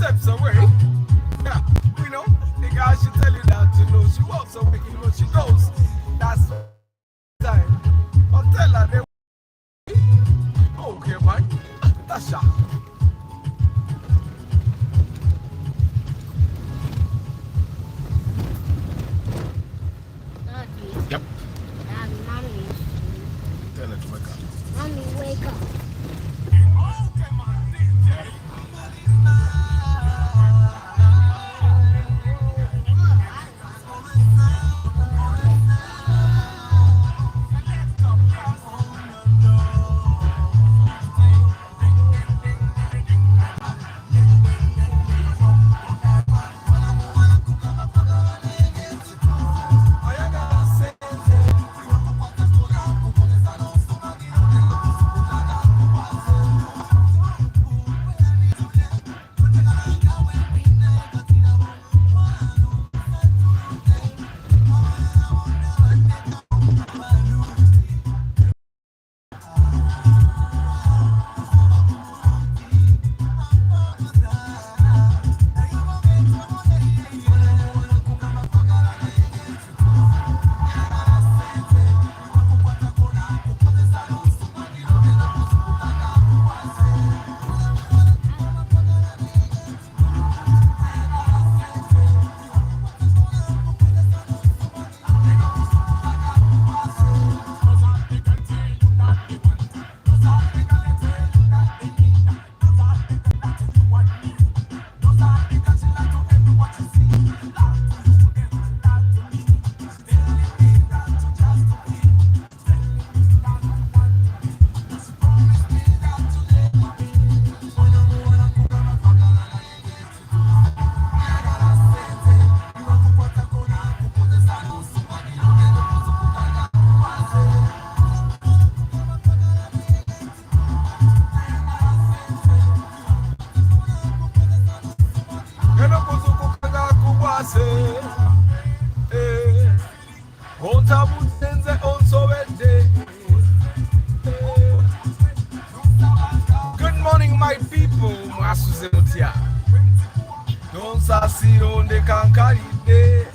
steps away. Yeah, you know, the guy should tell you that, you know, she walks away, you know, she goes. That's time. I'll tell her they okay, man. That's shot. Yep. Mommy. Tell her to wake up. Mommy, wake up. Good morning, my people. Don't see on the Kankari Day.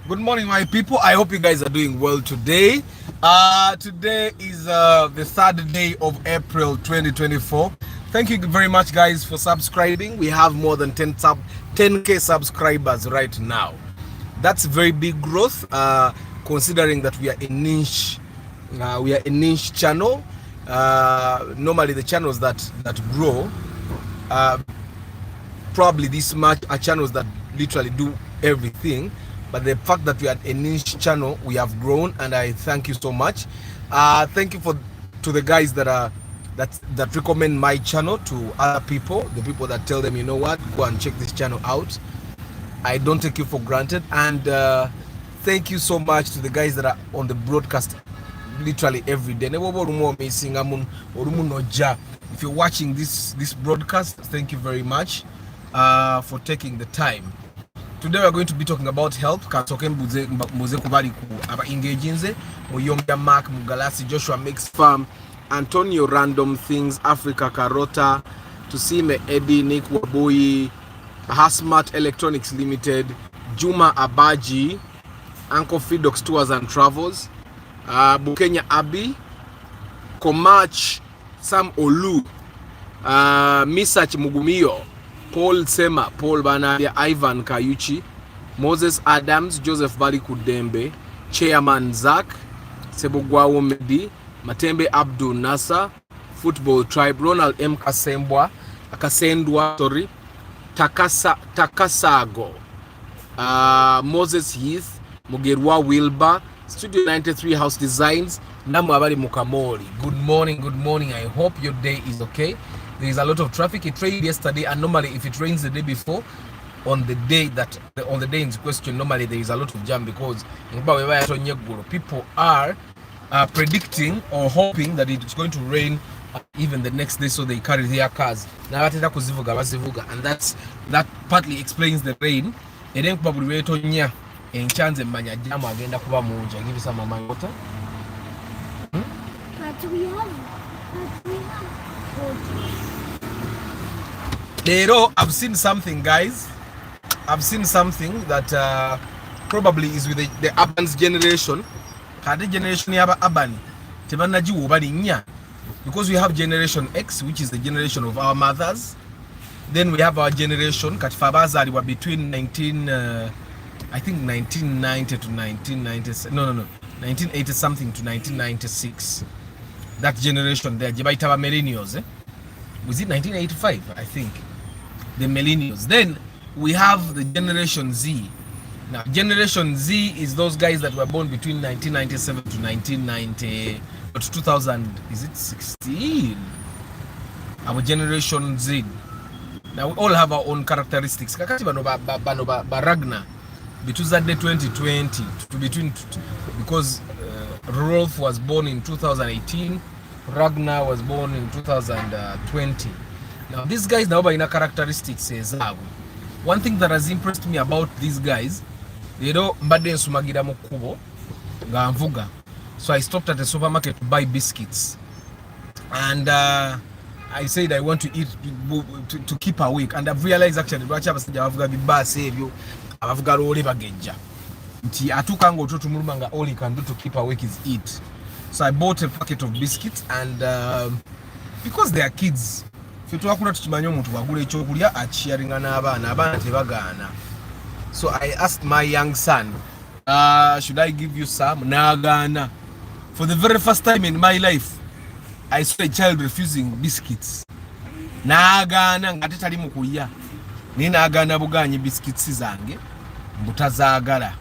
Good morning, my people. I hope you guys are doing well today. Today is the third day of April 2024. Thank you very much, guys, for subscribing. We have more than 10k subscribers right now. That's very big growth, considering that we are a niche. We are a niche channel. Normally, the channels that grow, probably this much, are channels that literally do everything. But the fact that we are a niche channel, we have grown, and I thank you so much. Thank you to the guys that recommend my channel to other people, the people that tell them, you know what, go and check this channel out. I don't take you for granted. And thank you so much to the guys that are on the broadcast literally every day. If you're watching this broadcast, thank you very much for taking the time. Today we are going to be talking about health. Kasoke mbuze kubali ku aba engaging Muyombya Mark Mugalasi Joshua Makes Farm Antonio Random Things Africa Carota Tusime Eddie Nick Waboyi Hasmart Electronics Limited Juma Abaji Uncle Fidox Tours and Travels Bukenya Abi Komach Sam Olu Misach Mugumio Paul Sema, Paul Banadia, Ivan Kayuchi, Moses Adams, Joseph Bali Kudembe, Chairman Zach, Sebogwawo Medi, Matembe Abdul Nasa, Football Tribe, Ronald M. Kasendwa, Takasago, Moses Heath, Mugerwa Wilbur, Studio 93 House Designs, Namwabali Mukamori. Good morning. I hope your day is okay. There is a lot of traffic. It rained yesterday, and normally if it rains the day before, on the day in question, normally there is a lot of jam because people are predicting or hoping that it's going to rain even the next day, so they carry their cars. And that partly explains the rain. And then probably wait on ya in chance and manya jam agenda kuba muja. Give you some of my water. But we have. I've seen something, guys. I've seen something that probably is with the urban generation. Because we have Generation X, which is the generation of our mothers. Then we have our generation, Katfabazari, were between 1990 to 1990. No, 1980 something to 1996. That generation there, Jibaitaba millennials. Was it 1985? I think. The millennials. Then we have the Generation Z. Now, Generation Z is those guys that were born between 1997 to 1990, or 2000. Is it 16? Our Generation Z. Now we all have our own characteristics. Kakati baragna between that day 2020 to between, because Rolf was born in 2018. Ragnar was born in 2020. Now these guys now by characteristics says one thing that has impressed me about these guys, mbadde nsumagira mu kkubo nga nvuga, so I stopped at a supermarket to buy biscuits, and I said I want to eat to keep awake, and I've realized actually lwaki abasajja bavuga bibaasi ebyo abavuga loole bagejja nti atuuka nga otutumuluma nga all you can do to keep awake is eat. So I bought a packet of biscuits, and because they are kids, ffe twakula tukimanyi omuntu bwagula ekyokulya akisharinga n'abaana, abaana tebagaana. So I asked my young son, should I give you some? N'agaana. For the very first time in my life, I saw a child refusing biscuits. N'agaana nga tetali mu kulya, naye n'agaana bugaanyi biscuits zange mbutazaagala,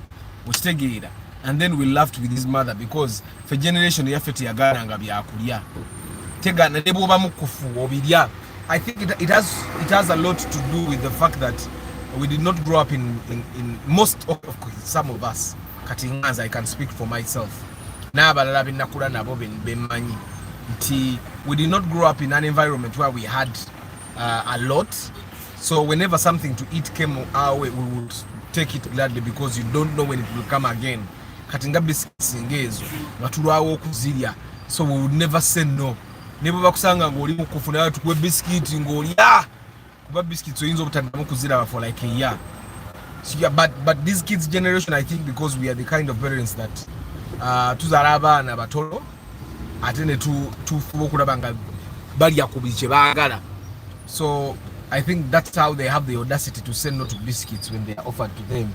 okitegeera. And then we laughed with his mother because for generation yaffe teyagaana nga byakulya, tegaana ne bw'oba mukufu obirya. I think it has a lot to do with the fact that we did not grow up in most of some of us, kati nganze I can speak for myself, n'abalala benakula nabo bemanyi nti we did not grow up in an environment where we had a lot, so whenever something to eat came our way, we would take it gladly because you don't know when it will come again. Kati nga biscuits ngezo nga tulwawo okuzirya, so we would never say no. Nebo bakusanga ng'oli mukufu naye tukuwe biscuit ng'olya, kuba biscuits oyinza obutaddamu kuziraba for like a year. So yeah, but this kids generation, I think because we are the kind of parents that tuzaala abaana batolo ate ne tufuba okulaba nga balya ku buli kye baagala. So I think that's how they have the audacity to say no to biscuits when they are offered to them.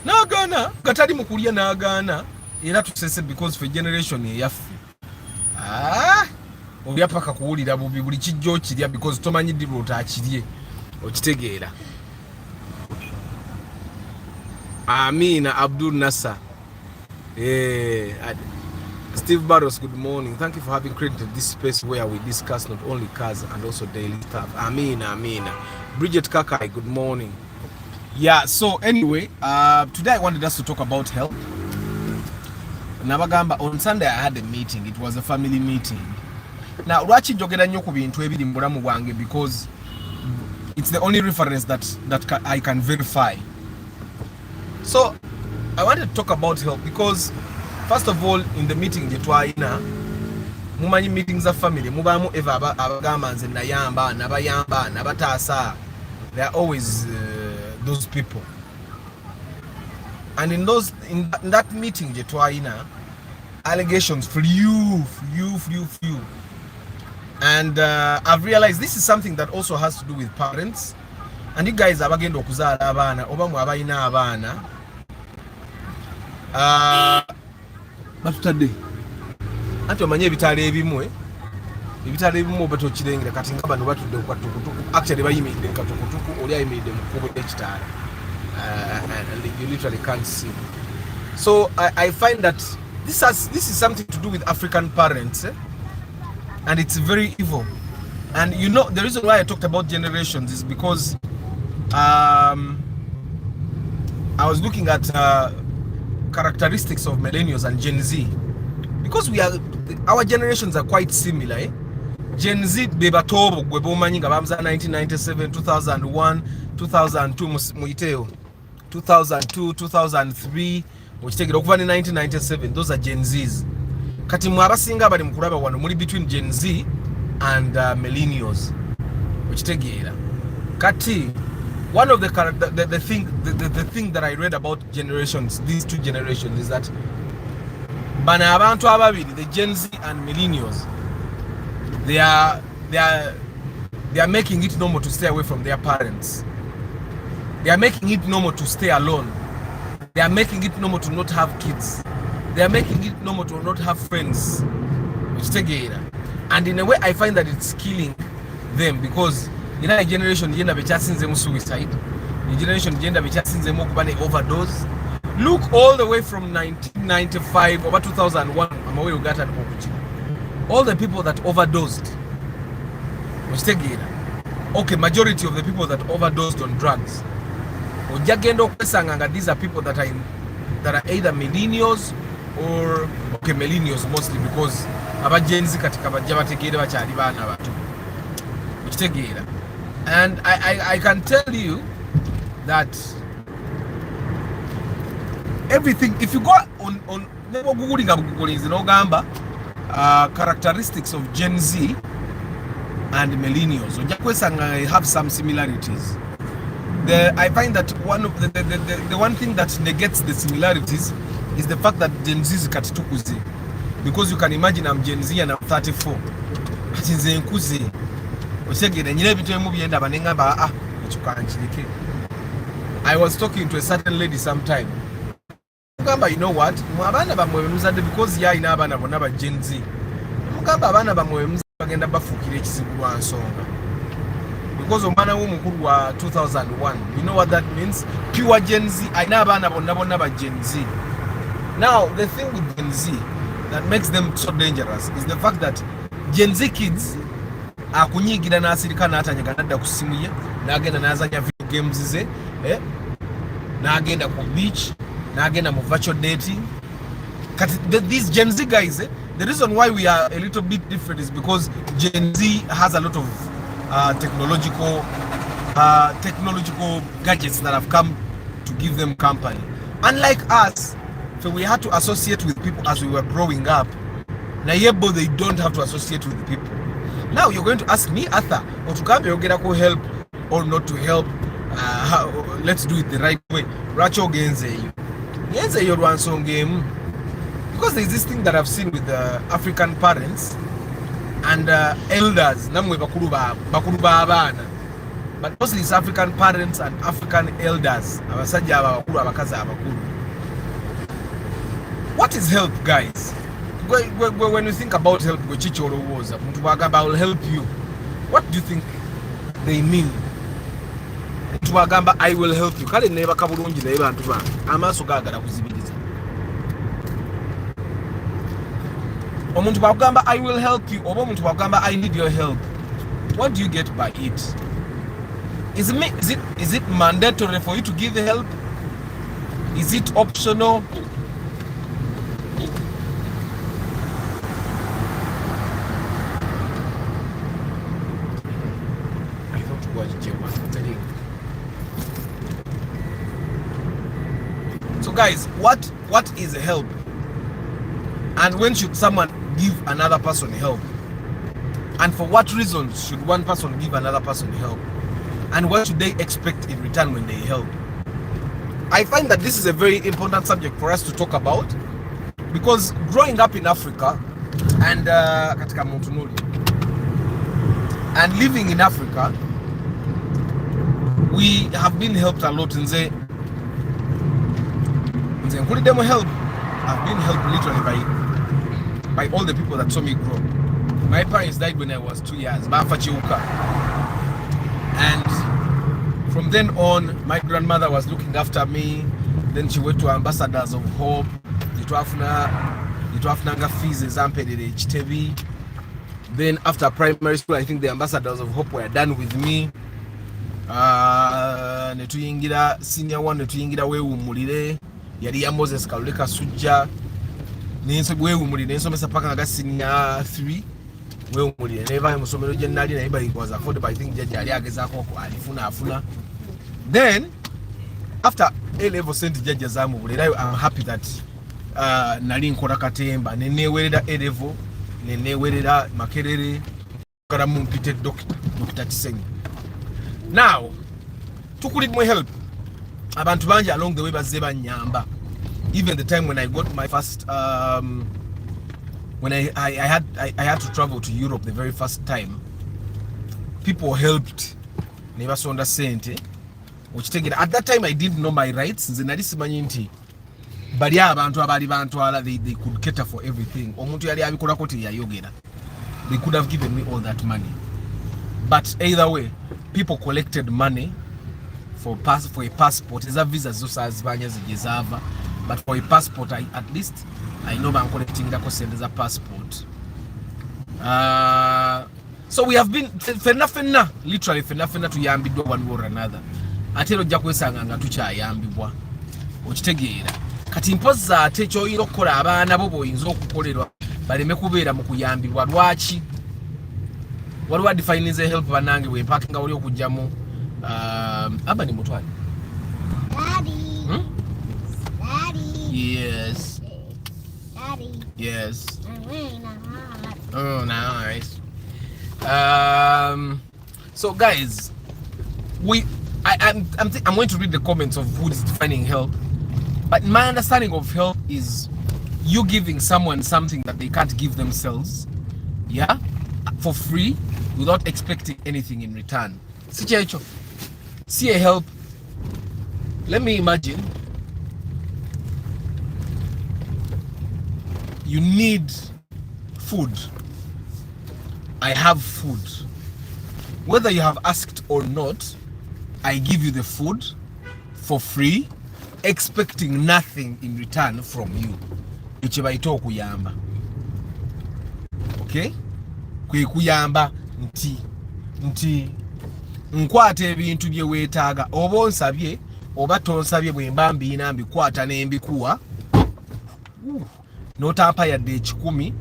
N'agaana gatali mu kulya, n'agaana era tusese because for generation eyaffe olya paka kuwulira bubi buli kijja okirya because tomanyi ddi otaakirye, okitegeera. Amina Abdul Nasser. Steve Barros, good morning. Thank you for having created this space where we discuss not only cars and also daily stuff. Amina. Bridget Kakai, good morning. Yeah, so anyway, today I wanted us to talk about health. Nabagamba, on Sunday I had a meeting. It was a family meeting. Now, lwaki njogera nnyo ku bintu ebiri mu bulamu bwange because it's the only reference that I can verify. So I wanted to talk about health because first of all, in the meeting gye twalina, mumanyi meetings of family mubaamu eva abagamba nze nayamba nabayamba nabataasa. There are always those people, and in that meeting gye twalina, allegations flew, and I've realized this is something that also has to do with parents. And you guys abagenda okuzaala abaana oba mwe abalina abaana batutadde anti omanye ebitaala ebimu oba tokirengera kati nga bano batudde ku katukutuku, actually bayimiridde mu katukutuku, oli ayimiridde mu kkubo ly'ekitaala, and you literally can't see. So I find that this is something to do with African parents, and it's very evil. And you know the reason why I talked about generations is because I was looking at characteristics of millennials and Gen Z, because our generations are quite similar. Gen Z bebatobo gwe bomanyi nga bamuza 1997, 2001, 2002 muyiteo 2002, 2003 okitegera okuva ne 1997. Those are Gen Zs. Kati mwe abasinga bali mukulaba wano muli between Gen Z and millennials, okitegeera. Kati one of the thing that I read about generations, these two generations, is that bana abantu ababiri, the Gen Z and millennials, they are making it normal to stay away from their parents. They are making it normal to stay alone. They are making it normal to not have kids. They are making it normal to not have friends. And in a way, I find that it's killing them, because in a generation, gender bechasinze suicide. The generation gender bechasinze kubane overdose. Look all the way from 1995 over 2001. I'm aware got an all the people that overdosed. Okay, majority of the people that overdosed on drugs. These are people that are either millennials or millennials mostly, because Gen Z katika bategeera bakyali baana bato. And I can tell you that everything, if you go on googling zinogamba characteristics of Gen Z and millennials, I have some similarities. I find that one of the one thing that negates the similarities is the fact that Gen Z is katitukuzi, because you can imagine I'm Gen Z and I'm 34. I was talking to a certain lady sometime. You know what? Because ya ina abana bonna Gen Z. Mugamba abana bamwe bagenda bafukira ekisibu ansonga. Because omwana w'omukulu wa 2001, you know what that means? Pure Gen Z. Aina abana bonna Gen Z. Now the thing with Gen Z that makes them so dangerous is the fact that Gen Z kids akunyigira n'asirika n'atanyaga nadda ku simu ye n'agenda n'azanya video games ze n'agenda ku beach n'agenda mu virtual dating. These Gen Z guys, the reason why we are a little bit different is because Gen Z has a lot of technological gadgets that have come to give them company. Unlike us, so we had to associate with people as we were growing up. Now they don't have to associate with people. Now you're going to ask me, Arthur, or to come here, help or not to help. Let's do it the right way. Racho genze your one song game. Because there's this thing that I've seen with African parents and elders. But mostly it's African parents and African elders. What is help, guys? When you think about help, I will help you. What do you think they mean? I will help you. I will help you. I need your help. What do you get by it? Is it mandatory for you to give help? Is it optional? So guys, what is help? And when should someone give another person help? And for what reasons should one person give another person help? And what should they expect in return when they help? I find that this is a very important subject for us to talk about, because growing up in Africa and living in Africa, we have been helped a lot. In the help, I've been helped literally by all the people that saw me grow. My parents died when I was 2 years, and from then on, my grandmother was looking after me. Then she went to Ambassadors of Hope. Then after primary school, I think the Ambassadors of Hope were done with me. Senior one, yali ya Moses Kaluleka Sujja nenso gwewumulire nsomesa paka nga senior 3 wewumulire neva musomero generali na iba was affordable. I think jaji ali agezako afuna. Then after A level sent jaji zamu bulirayo, I'm happy that nali nkola katemba nenewerera A level nenewerera Makerere kala mumpite Dr. Tisenyi. Now tukulidwe help abantu banje along the way bazze banyamba. Even the time when I got my first when I had to travel to Europe the very first time, people helped. Never saw sente which take it. At that time I didn't know my rights. Nali simanyi nti bali abantu abali bantwala, they could cater for everything. Omuntu yali abikola ko teyayogera. They could have given me all that money. But either way, people collected money for a passport. Is a visa zosazibanya zigezava, but for a passport at least I know I'm collecting the cost as a passport. So we have been literally fenafena to yambidwa one or another. Atero jakwesanga nga tukyayambibwa okitegeera kati mpoza ate kyoyira okukola abaana bo boyinza okukolerwa baleme kubeera mu kuyambibwa. Lwaki waliwo definize help banange bwe mpaka nga oli okujjamu abani mutwali Daddy. Hmm? Daddy. Yes. Daddy. Yes. I'm really not hot. Oh, nice. So guys, I'm going to read the comments of who is defining help. But my understanding of help is you giving someone something that they can't give themselves, yeah, for free, without expecting anything in return. See a help. Let me imagine you need food. I have food. Whether you have asked or not, I give you the food for free, expecting nothing in return from you. Ekibaita okuyamba. Okay? Kwe kuyamba nti nkwata ebintu bye weetaaga oba onsabye oba tonsabye bwe mba mbiina mbikwata ne mbikuwa n'otampa yadde ekikumi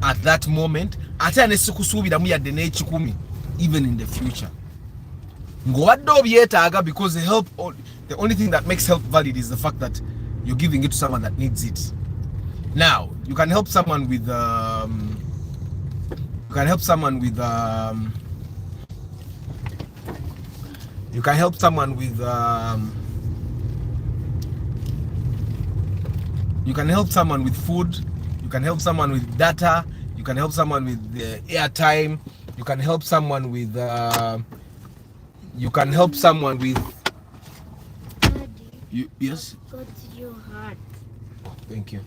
at that moment ate ne sikusuubiramu yadde n'ekikumi even in the future. Ng'obadde obyetaaga because the only thing that makes help valid is the fact that you're giving it to someone that needs it. Now, you can help someone with you can help someone with food, you can help someone with data, you can help someone with airtime, you can help someone with yes. Go to your heart. Thank you.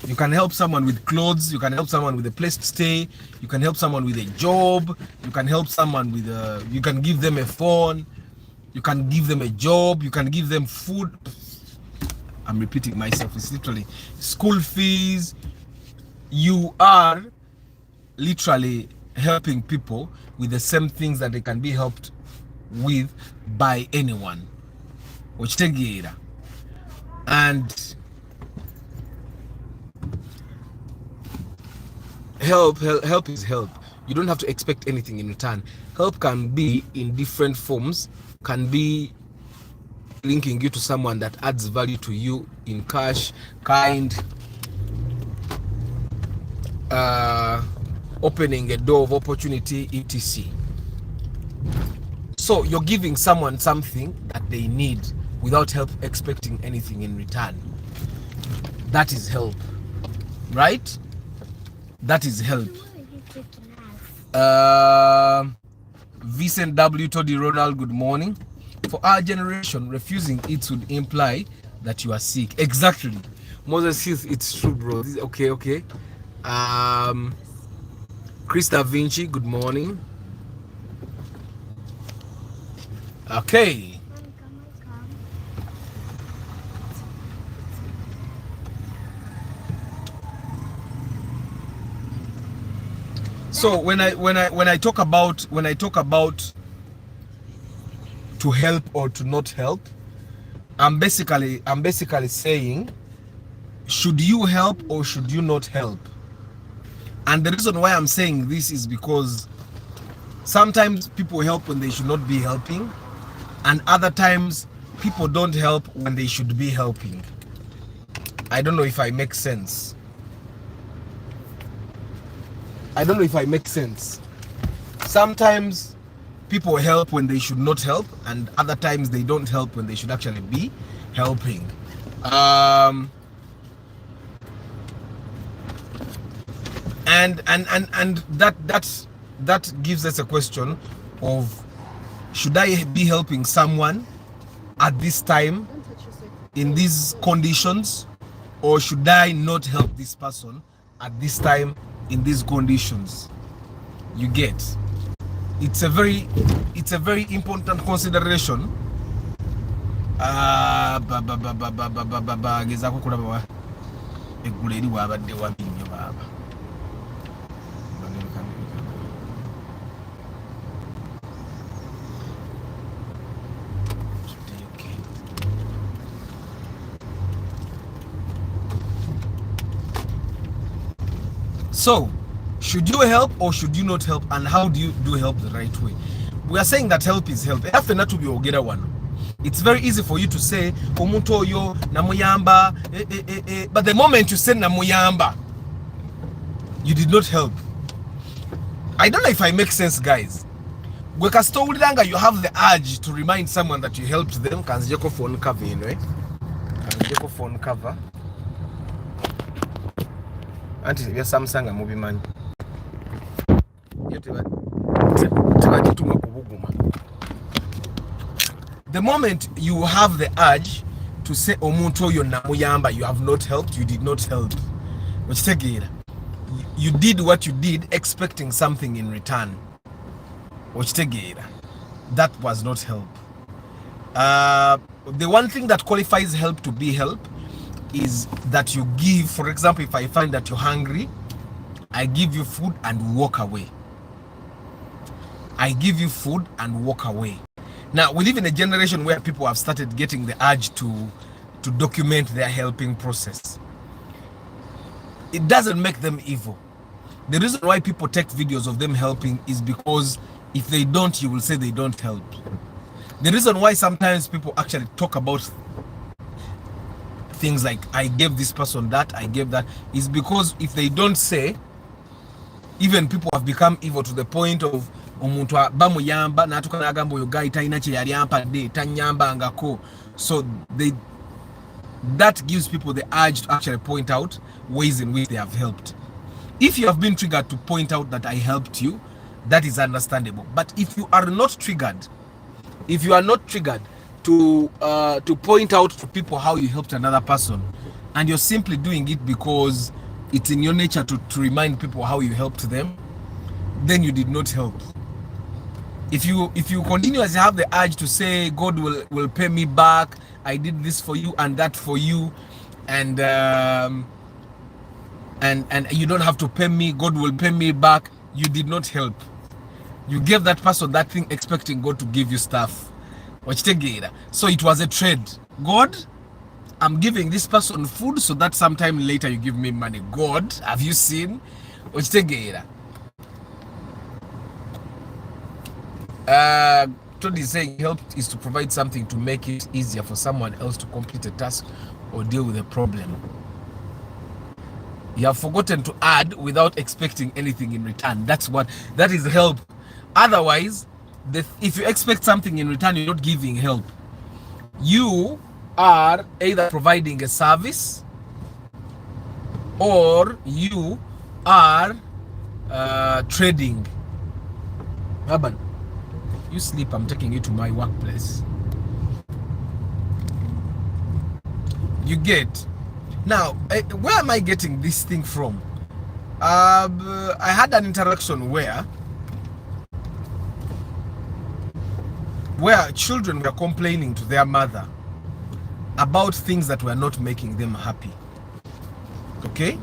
You can help someone with clothes, you can help someone with a place to stay, you can help someone with a job, you can help someone with you can give them a phone, you can give them a job, you can give them food. I'm repeating myself, it's literally school fees. You are literally helping people with the same things that they can be helped with by anyone. And help is help. You don't have to expect anything in return. Help can be in different forms, can be linking you to someone that adds value to you in cash, kind, opening a door of opportunity, etc. So you're giving someone something that they need without expecting anything in return. That is help, right? That is help. Vincent W. Toddy Ronald, good morning. For our generation, refusing it would imply that you are sick. Exactly. Moses Heath, it's true, bro. Okay. Chris Da Vinci, good morning. Okay. So when I talk about to help or to not help, I'm basically saying, should you help or should you not help? And the reason why I'm saying this is because sometimes people help when they should not be helping, and other times people don't help when they should be helping. I don't know if I make sense. Sometimes people help when they should not help, and other times they don't help when they should actually be helping. And that gives us a question of, should I be helping someone at this time in these conditions, or should I not help this person at this time in these conditions? You get, it's a very important consideration. So, should you help or should you not help, and how do you do help the right way? we are saying that help is help. It's very easy for you to say omuntu oyo namuyamba, but the moment you say namuyamba, you did not help. I don't know if I make sense, guys. You have the urge to remind someone that you helped them. Kanzijeko phone cover, kanzijeko phone cover. Anti ya Samsung movie man. The moment you have the urge to say omuntu oyo namuyamba, you have not helped, you did not help. You did what you did expecting something in return. That was not help. The one thing that qualifies help to be help is that you give. For example, if I find that you're hungry, I give you food and walk away. I give you food and walk away. Now, we live in a generation where people have started getting the urge to document their helping process. It doesn't make them evil. The reason why people take videos of them helping is because if they don't, you will say they don't help. The reason why sometimes people actually talk about things like I gave this person that, I gave that, is because if they don't say, even people have become evil to the point of omuntu bamuyamba natukana agamba oyo guy talina kye yali ampadde tanyambangako. So that gives people the urge to actually point out ways in which they have helped. If you have been triggered to point out that I helped you, that is understandable. But if you are not triggered, to point out to people how you helped another person, and you're simply doing it because it's in your nature to remind people how you helped them, then you did not help. If you continuously have the urge to say God will pay me back, I did this for you and that for you, and you don't have to pay me, God will pay me back, you did not help. You gave that person that thing expecting God to give you stuff. So it was a trade. God, I'm giving this person food so that sometime later you give me money. God, have you seen? Tony is saying help is to provide something to make it easier for someone else to complete a task or deal with a problem. You have forgotten to add without expecting anything in return. That is help. Otherwise, if you expect something in return, you're not giving help. You are either providing a service or you are trading. Urban, you sleep, I'm taking you to my workplace. You get. Now, where am I getting this thing from? I had an interaction where children were complaining to their mother about things that were not making them happy. Okay?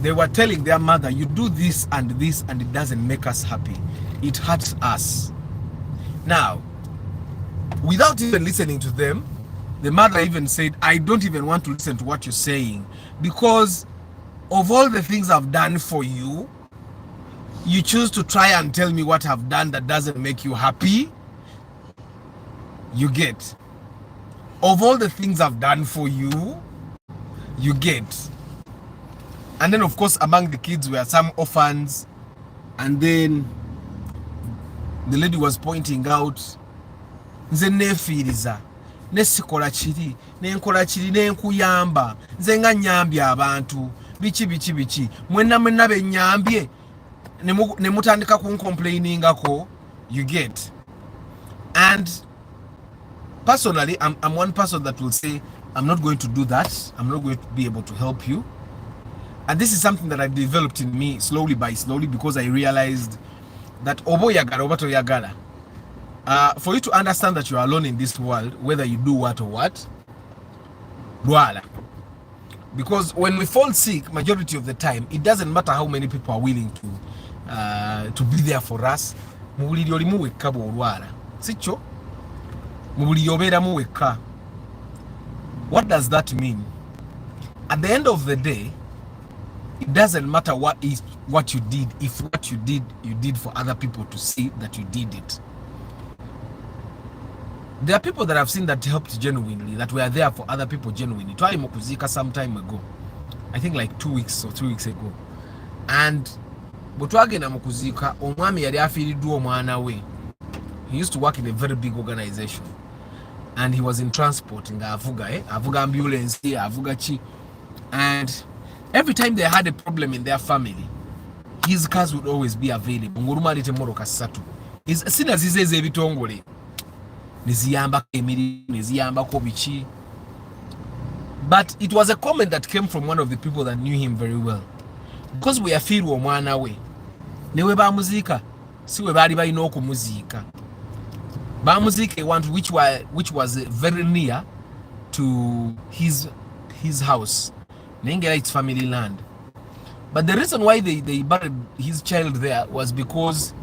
They were telling their mother, you do this and it doesn't make us happy. It hurts us. Now, without even listening to them, the mother even said, I don't even want to listen to what you're saying because of all the things I've done for you, you choose to try and tell me what I've done that doesn't make you happy. You get. Of all the things I've done for you, you get. And then of course among the kids were some orphans, and then the lady was pointing out nze nefiiriza nesikola kiri nenkola kiri nenkuyamba nze nga nyambye abantu biki mwenna benyambye ne mutandika kunkomplainingako. You get. And personally, I'm one person that will say I'm not going to do that. I'm not going to be able to help you. And this is something that I've developed in me slowly because I realized that obo yagala oba toyagala, for you to understand that you are alone in this world, whether you do what or what, dwala. Because when we fall sick, majority of the time, it doesn't matter how many people are willing to be there for us. Mubuliri olimu wekka bw'olwala, sicho? Mubuliri obeeramu wekka. What does that mean? At the end of the day, it doesn't matter what you did, if what you did for other people to see that you did it. There are people that I've seen that helped genuinely, that were there for other people genuinely. Twali mukuzika some time ago, I think like 2 weeks or 3 weeks ago, and butwagenda mukuzika omwami yali afiiriddwa omwana we. He used to work in a very big organization, and he was in transport nga avuga ambulance, avuga chi, and every time they had a problem in their family, his cars would always be available. Nguruma alete moroka ssatu sina zizeze ebitongole niziyamba emiri niziyamba ko bichi. But it was a comment that came from one of the people that knew him very well, because we afiirwa omwana we newe bamuzika siwe bali balina okumuzika, bamuzika one which was very near to his house, nengera its family land. But the reason why they buried his child there was because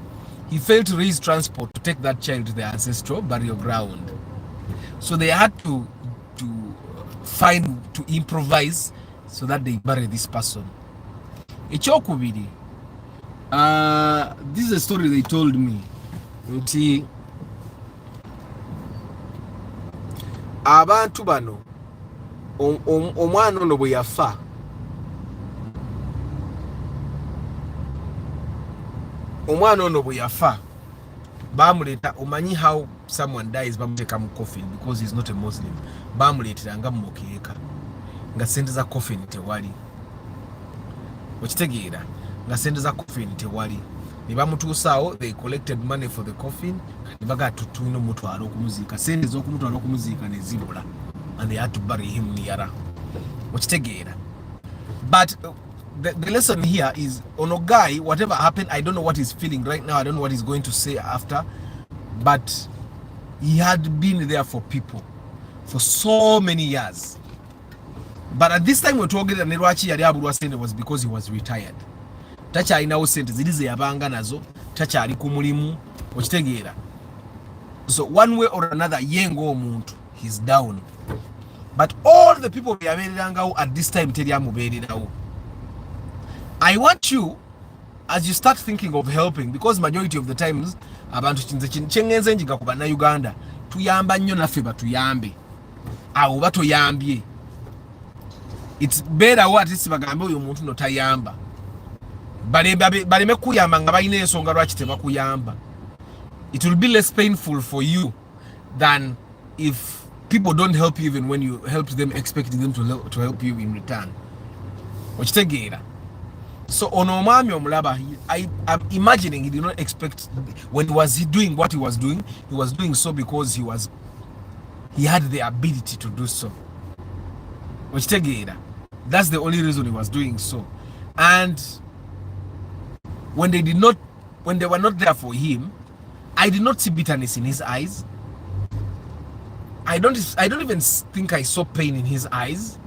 he failed to raise transport to take that child to the ancestral burial ground. So they had to improvise so that they bury this person. Ekyokubiri, this is a story they told me. Nti abantu bano omwana ono bwe yafa, bamuleta, omanyi how someone dies bamuteka mu coffin because he's not a Muslim, bamuletera nga mukeeka nga sente za coffin tewali, okitegeera nga sente za coffin tewali, ne bamutuusaawo, they collected money for the coffin, ne bagaa tutulina omutwala okumuziika, sente z'okumutwala okumuziika ne zibula, and they had to bury him nearer, okitegeera. But the lesson here is, ono guy, whatever happened, I don't know what he's feeling right now, I don't know what he's going to say after, but he had been there for people for so many years. But at this time we're talking that Nerwachi yali abulwa sente was because he was retired. Tacha alinawo sente ziri ze yabanga nazo, tacha ali ku mulimu, okitegeera. So one way or another yengo omuntu, he's down. But all the people beyabeerangawo at this time teri amubeererawo. I want you, as you start thinking of helping, because majority of the times abantu chengenze njinga ku bana Uganda tuyamba nnyo naffe batuyambe, awo batoyambye, it's better what is bagambe oyo muntu no tayamba, baleme kuyamba nga balina ensonga lwaki tebakuyamba. It will be less painful for you than if people don't help you even when you help them, expecting them to help you in return. Okitegeera. So ono omwami omulaba, I'm imagining he did not expect, when was he doing what he was doing so because he had the ability to do so. Okitegeera. That's the only reason he was doing so. And when they were not there for him, I did not see bitterness in his eyes. I don't even think I saw pain in his eyes.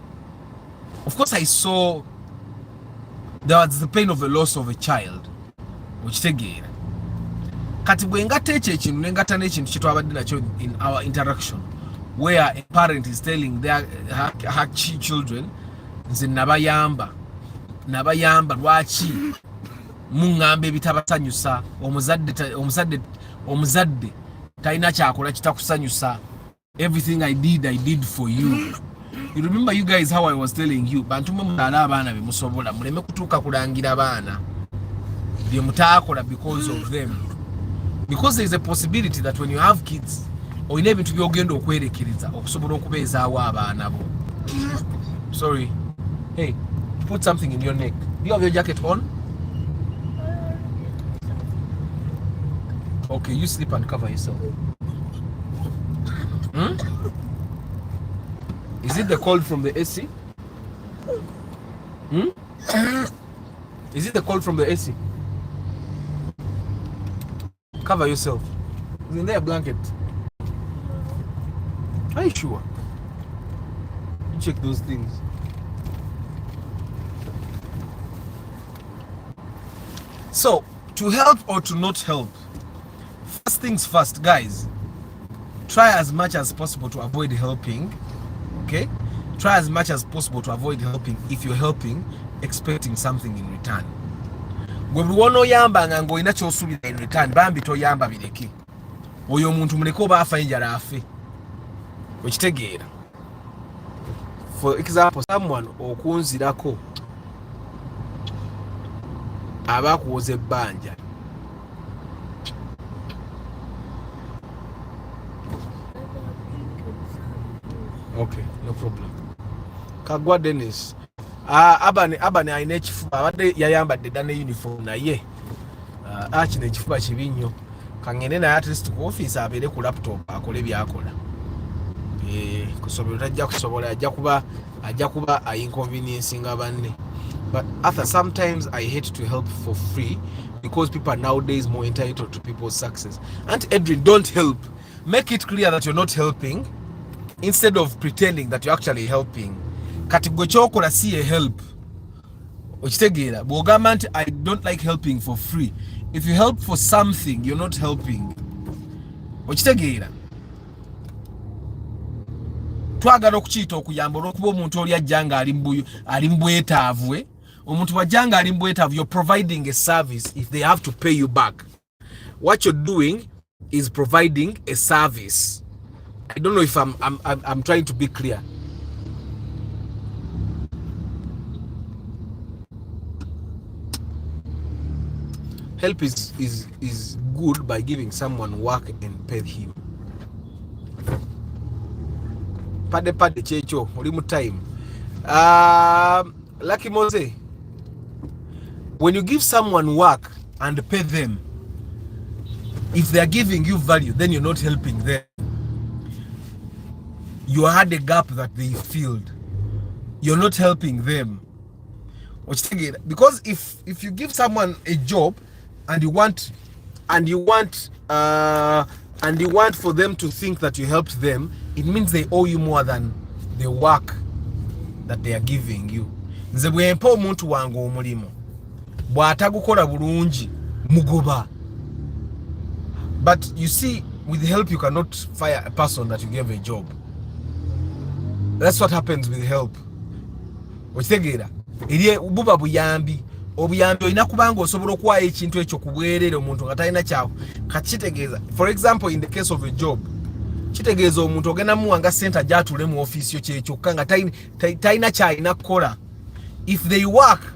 Of course I saw there was the pain of the loss of a child, which again, kati bwengata ekintu nengata n'ekintu kye twabadde nakyo in our interaction, where a parent is telling her children, nze nabayamba lwaki muŋŋamba ebitabasanyusa, omuzadde talina kyakola kitakusanyusa, everything I did for you. You remember, you guys, how I was telling you, bantu mutala abaana be musobola, muleme kutuuka kulangira abaana bye mutaakola because of them, because there is a possibility that when you have kids olina ebintu byogenda okwerekereza okusobola okubeezaawo abaana bo. Sorry, hey, put something in your neck. Do you have your jacket on? Okay, you sleep and cover yourself. Is it the cold from the AC? Is it the cold from the AC? Cover yourself. Is in there a blanket? Are you sure? You check those things. So, to help or to not help, first things first, guys, try as much as possible to avoid helping. Okay, try as much as possible to avoid helping if you're helping expecting something in return. Gwe buwono yamba nga olina ky'osuubira in return, bambi toyamba bireke. Oyo omuntu muleke oba afa enjala afe. okitegeera. For example, someone okunzirako abakuwoza ebbanja, okay, no problem. Kagwa Dennis, abane alina ekifuba, abadde yayambadde dda ne uniform naye kino ekifuba kibi nnyo. Kangende naye at least ku office abeere ku laptop akole byakola. Kusobola tajja kusobola ajja kuba inconvenience nga banne. But Arthur, sometimes I hate to help for free because people are nowadays more entitled to people's success. And Edwin, don't help. Make it clear that you're not helping instead of pretending that you're actually helping. Kati gwe kyokola si ye help. Okitegeera, bw'ogamba nti I don't like helping for free. If you help for something, you're not helping. Okitegeera. Twagala okukiyita okuyamba olw'okuba omuntu oli ajja nga ali mbwetaavu. Omuntu bw'ajja nga ali mbwetaavu, you're providing a service if they have to pay you back. What you're doing is providing a service. I don't know if I'm trying to be clear. Help is good by giving someone work and pay him. Pade checho oli mu time. Lucky Mose, when you give someone work and pay them, if they are giving you value, then you're not helping them. You had a gap that they filled. You're not helping them. Because if you give someone a job and you want for them to think that you helped them, it means they owe you more than the work that they are giving you. Nze bwempa omuntu wange omulimu bw'atagukola bulungi mugoba. But you see, with help you cannot fire a person that you gave a job. That's what happens with help. Okitegeera, eri buba buyambi. Obuyambi olina kubanga osobola okuwaayo ekintu ekyo ku bwereere omuntu nga talina kyawe kakitegeeza. For example, in the case of a job, kitegeeza omuntu ogenda muwanga ssente ajja atuule mu ofiisi yo kyekyoka nga talina kyalina kukola. If they work,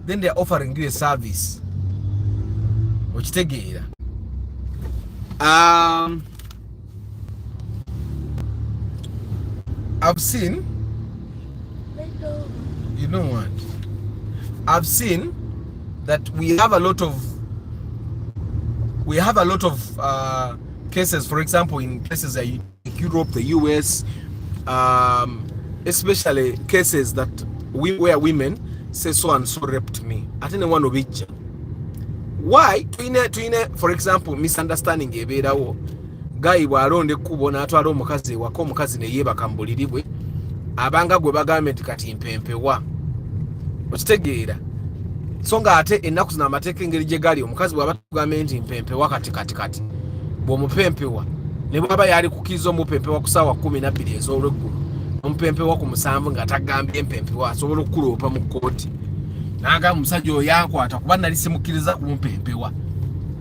then they are offering you a service. Okitegeera. I've seen, you know what? I've seen that we have a lot of cases, for example, in places like Europe, the US, especially cases that where women say so and so raped me. I think one of each. Why? For example, misunderstanding ebeerawo. Guy bw'alonda ekkubo n'atwala omukazi ewaka, omukazi ne yeebaka mu buliri bwe, abanga gwe bagambe nti kati mpempewa. Okitegeera. So nga ate ennaku zino amateeka engeri gye gali, omukazi bw'aba tugambe nti mpempewa kati bw'omupempewa ne bw'aba yali kukkiriza omupempewa ku ssaawa 12 ez'olweggulo, omupempewa ku 7 nga tagambye mpempewa, asobola okukuloopa mu kkooti n'agamba omusajja oyo yankwata kuba nali simukkiriza kumpempewa.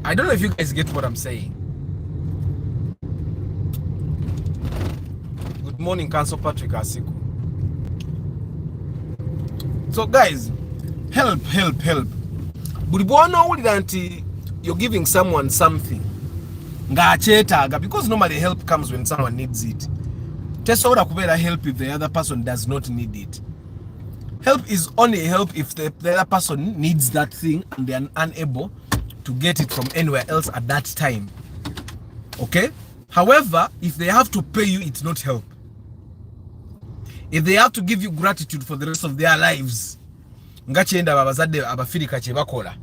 I don't know if you guys get what I'm saying. Good morning, Council Patrick Asiku. So guys, help. Buli bw'onoowulira nti you're giving someone something ng'akyetaaga, because normally help comes when someone needs it. Tesobola kubeera help if the other person does not need it. Help is only help if the other person needs that thing and they are unable to get it from anywhere else at that time. Okay? However, if they have to pay you, it's not help. If they have to give you gratitude for the rest of their lives, nga kyenda babazadde abafirika kye bakola.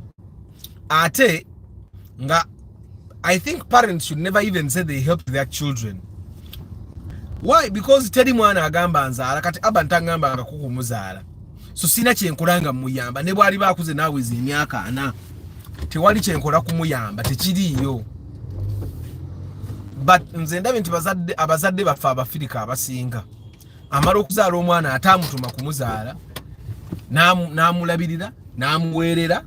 Ate nga I think parents should never even say they help their children. Why? Because teri mwana agamba nzaala kati aba ntangamba nga kukumuzaala. So sina kyenkolanga muyamba, ne bwali bakuze naawe emyaka 4. Tewali kyenkola kumuyamba, tekiriyo. But nze ndabye nti abazadde baffe abafirika abasinga amala okuzaala omwana atamutuma kumuzaala, n'amulabirira, n'amuweerera.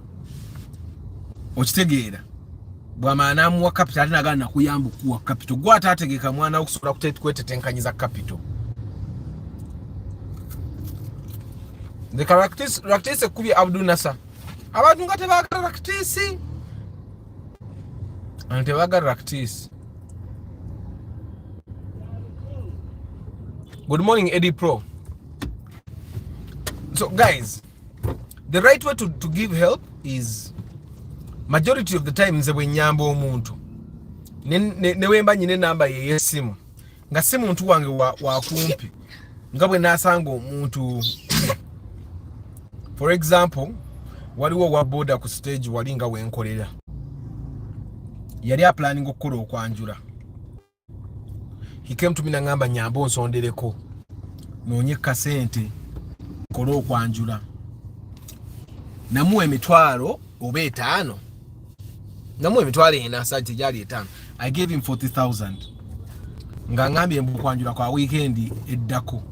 Okitegeera. bwamana amuwa capital ate nagana kuyamba okuwa capital gwa atategeka mwana okusobola kwetetenkanyiza capital. The characteristics kubi Abdul Nasser abantu nga tebagala raktisi ante bagala raktisi. Good morning Eddie Pro. So guys, the right way to give help is majority of the time nze bwe nyamba omuntu ne wemba nyine namba ye yesimu nga si muntu wange wa kumpi nga bwe nasanga omuntu. For example, waliwo wa boda ku stage wali nga wenkolera yali planning okukola okwanjula. He came to me nangamba nyamba onsondereko nonye kasente kola okwanjula. Namuwe emitwalo oba 5. Namuwe emitwalo 4 sati jali 5. I gave him 40,000. Nga ngambye mbu kwanjula kwa weekend eddako.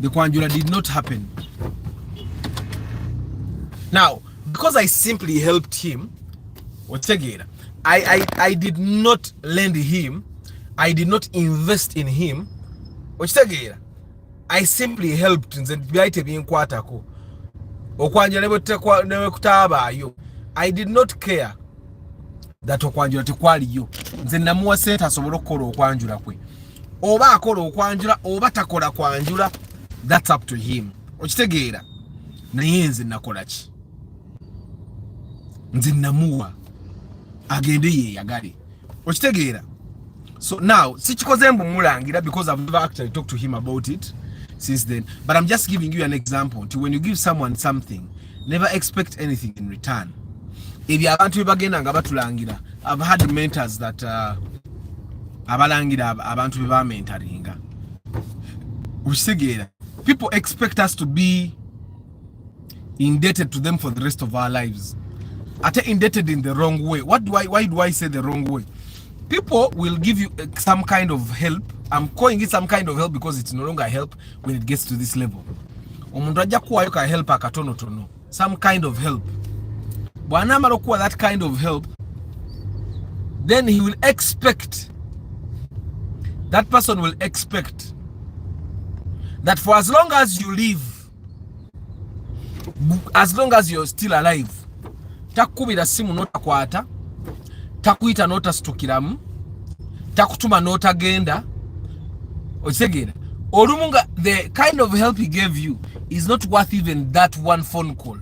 The kwanjula did not happen. Now, because I simply helped him, I did not lend him, I did not invest in him. I simply helped nze byayite binkwatako. Okwanjula ne kutabayo. I did not care that okwanjula tekwaliyo. Nze namuwa sente asobole okukola okwanjula kwe. Oba akola okwanjula oba takola kwanjula, that's up to him. Okitegeera? Naye nze nakola ki? Nze namuwa agende ye yagale. Okitegeera? So now, sichikoze mbu mulangira because I've never actually talked to him about it since then. But I'm just giving you an example. When you give someone something, never expect anything in return. If you abantu bagenda nga batulangira, I've had mentors that abalangira abantu beba mentoringa. Ukitegeera? People expect us to be indebted to them for the rest of our lives. Ate indebted in the wrong way. Why do I say the wrong way? People will give you some kind of help. I'm calling it some kind of help because it's no longer help when it gets to this level. Omuntu ajja kuwayo ka help akatono tono. Some kind of help. Bwanamala okuwa that kind of help, then he will expect, that person will expect that for as long as you live, as long as you're still alive, takubira simu notakwata, takuita notastukiramu, takutuma notagenda. Okitegeera? Olumunga, the kind of help he gave you is not worth even that one phone call.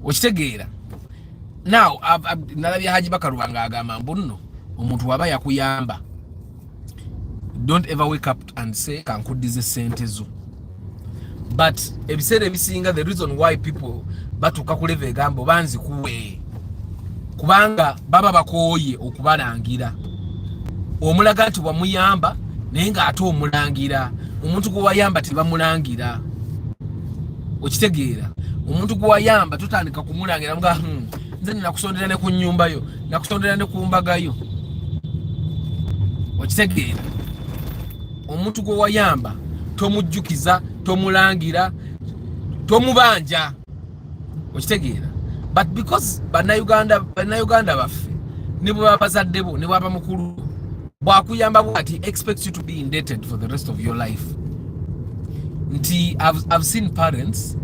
Okitegeera? Now, nalabya Haji Bakarubanga agamba mbu nno omuntu waba yakuyamba, don't ever wake up and say kankuddize sente zo. But ebiseera ebisinga, the reason why people batuuka ku level egambo banzi kuwe kubanga baba bakooye okubalangira. Omulaga nti wamuyamba naye nga ate omulangira. Omuntu gwe wayamba tebamulangira. Okitegeera? Omuntu gwe wayamba tutandika kumulangira nga nze nakusondera ne ku nnyumba yo, nakusondera ne ku mbaga yo. Okitegeera? Omuntu gwe wayamba tomujjukiza, tomulangira, tomubanja. Okitegeera? But because bannayuganda baffe ne bwe babazadde bo ne bwaba mukulu bwakuyamba bwati expects you to be indebted for the rest of your life. Nti I've seen parents.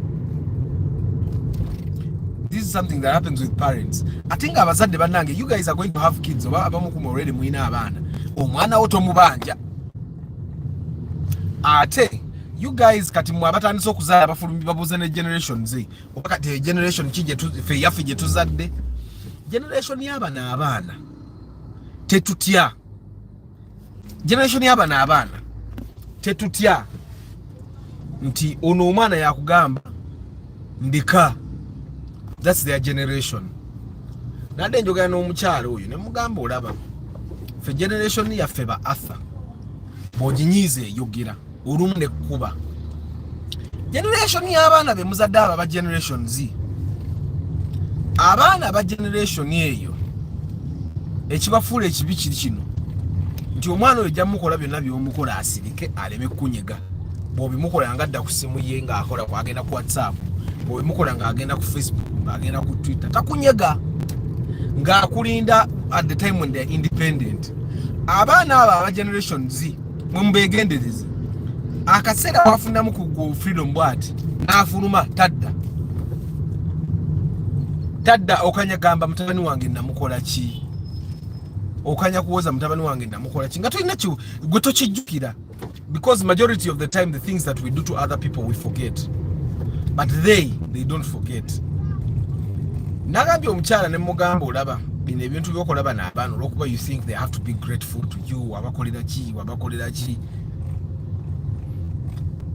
This is something that happens with parents. I think abazadde bannange, you guys are going to have kids oba abamukumu already mwina abaana. Omwana wo tomubanja. Ate you guys kati mwabatandise okuzaala abafulumbi babuze ne generation Z. Oba kati generation kije fe yafe je tuzadde. Generation y'abaana abaana tetutya. Generation y'abaana abaana tetutya. Nti ono omwana yakugamba ndika. That's their generation. Nade njogera n'omukyalo oyo ne mugamba olaba. Fe generation yaffe ba Arthur. Boginyize yogera. Olumu ne kuba. Generation y'abaana be muzadde aba generation Z. Abaana ba generation eyo ekibafuula ekibi kiri kino nti omwana oyo jamukola byonna by'omukola asirike aleme kunyega. Bw'obimukola nga adda ku simu ye ng'akola kwagenda ku WhatsApp, bw'obimukola ng'agenda ku Facebook, ng'agenda ku Twitter, takunyega. ng'akulinda at the time when they are independent. Abaana aba generation Z mumbegendereze akaseera wafunamu ku freedom bwati n'afuluma tadda okanya gamba mutabani wange namukola ki, okanya kuwoza mutabani wange namukola ki nga tolina gwe tokijjukira, because majority of the time the things that we do to other people we forget, but they don't forget. Nagambye omukyala ne mugamba olaba bino ebintu byokola bano abaana olwokuba you think they have to be grateful to you, wabakolera ki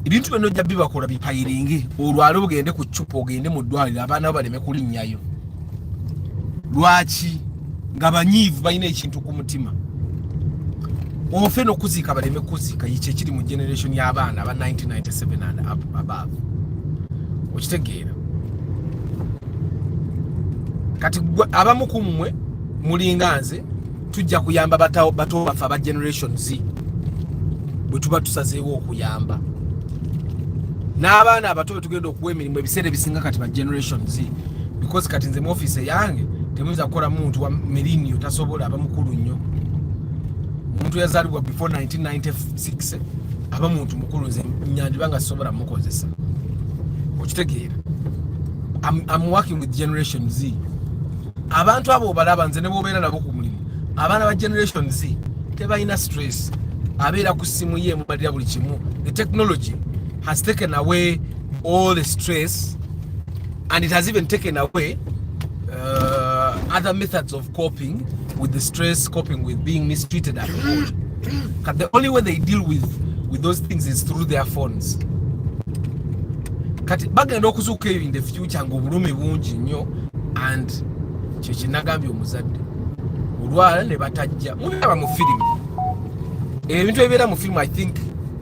ebintu bino ojja bibakola bipayiringe olwale ogende ku ccupa ogende mu ddwaliro abaana baleme kulinnyayo. Lwaki? Nga banyiivu balina ekintu ku mutima. Ofe n'okuziika baleme kuziika yekyo ekiri mu generation y'abaana aba 1997 and above. Okitegeera? Kati abamu ku mmwe mulinga nze tujja kuyamba bato baffe aba generation Z bwe tuba tusazeewo okuyamba. N'abaana abato tugenda okuwa emirimu ebiseera ebisinga kati ba generation Z, because kati nze mu office yange temuyinza kukola muntu wa millennial tasobola, aba mukulu nnyo. Omuntu yazaalibwa before 1996 aba muntu mukulu, nze nyandiba nga sisobola mukozesa. Okitegeera? I'm working with generation Z. Abantu abo balaba nze ne bobeera nabo ku mulimu, abaana ba generation Z tebalina stress, abeera ku simu ye mubalira buli kimu. The technology has taken away all the stress, and it has even taken away other methods of coping with the stress, coping with being mistreated at home. The only way they deal with those things is through their phones. Kati bagenda okuzuuka eyo in the future ng'obulumi bungi nnyo, and kyekye nagambye omuzadde olwala ne batajja mulaba mu firimu ebintu ebibeera mu firimu. I think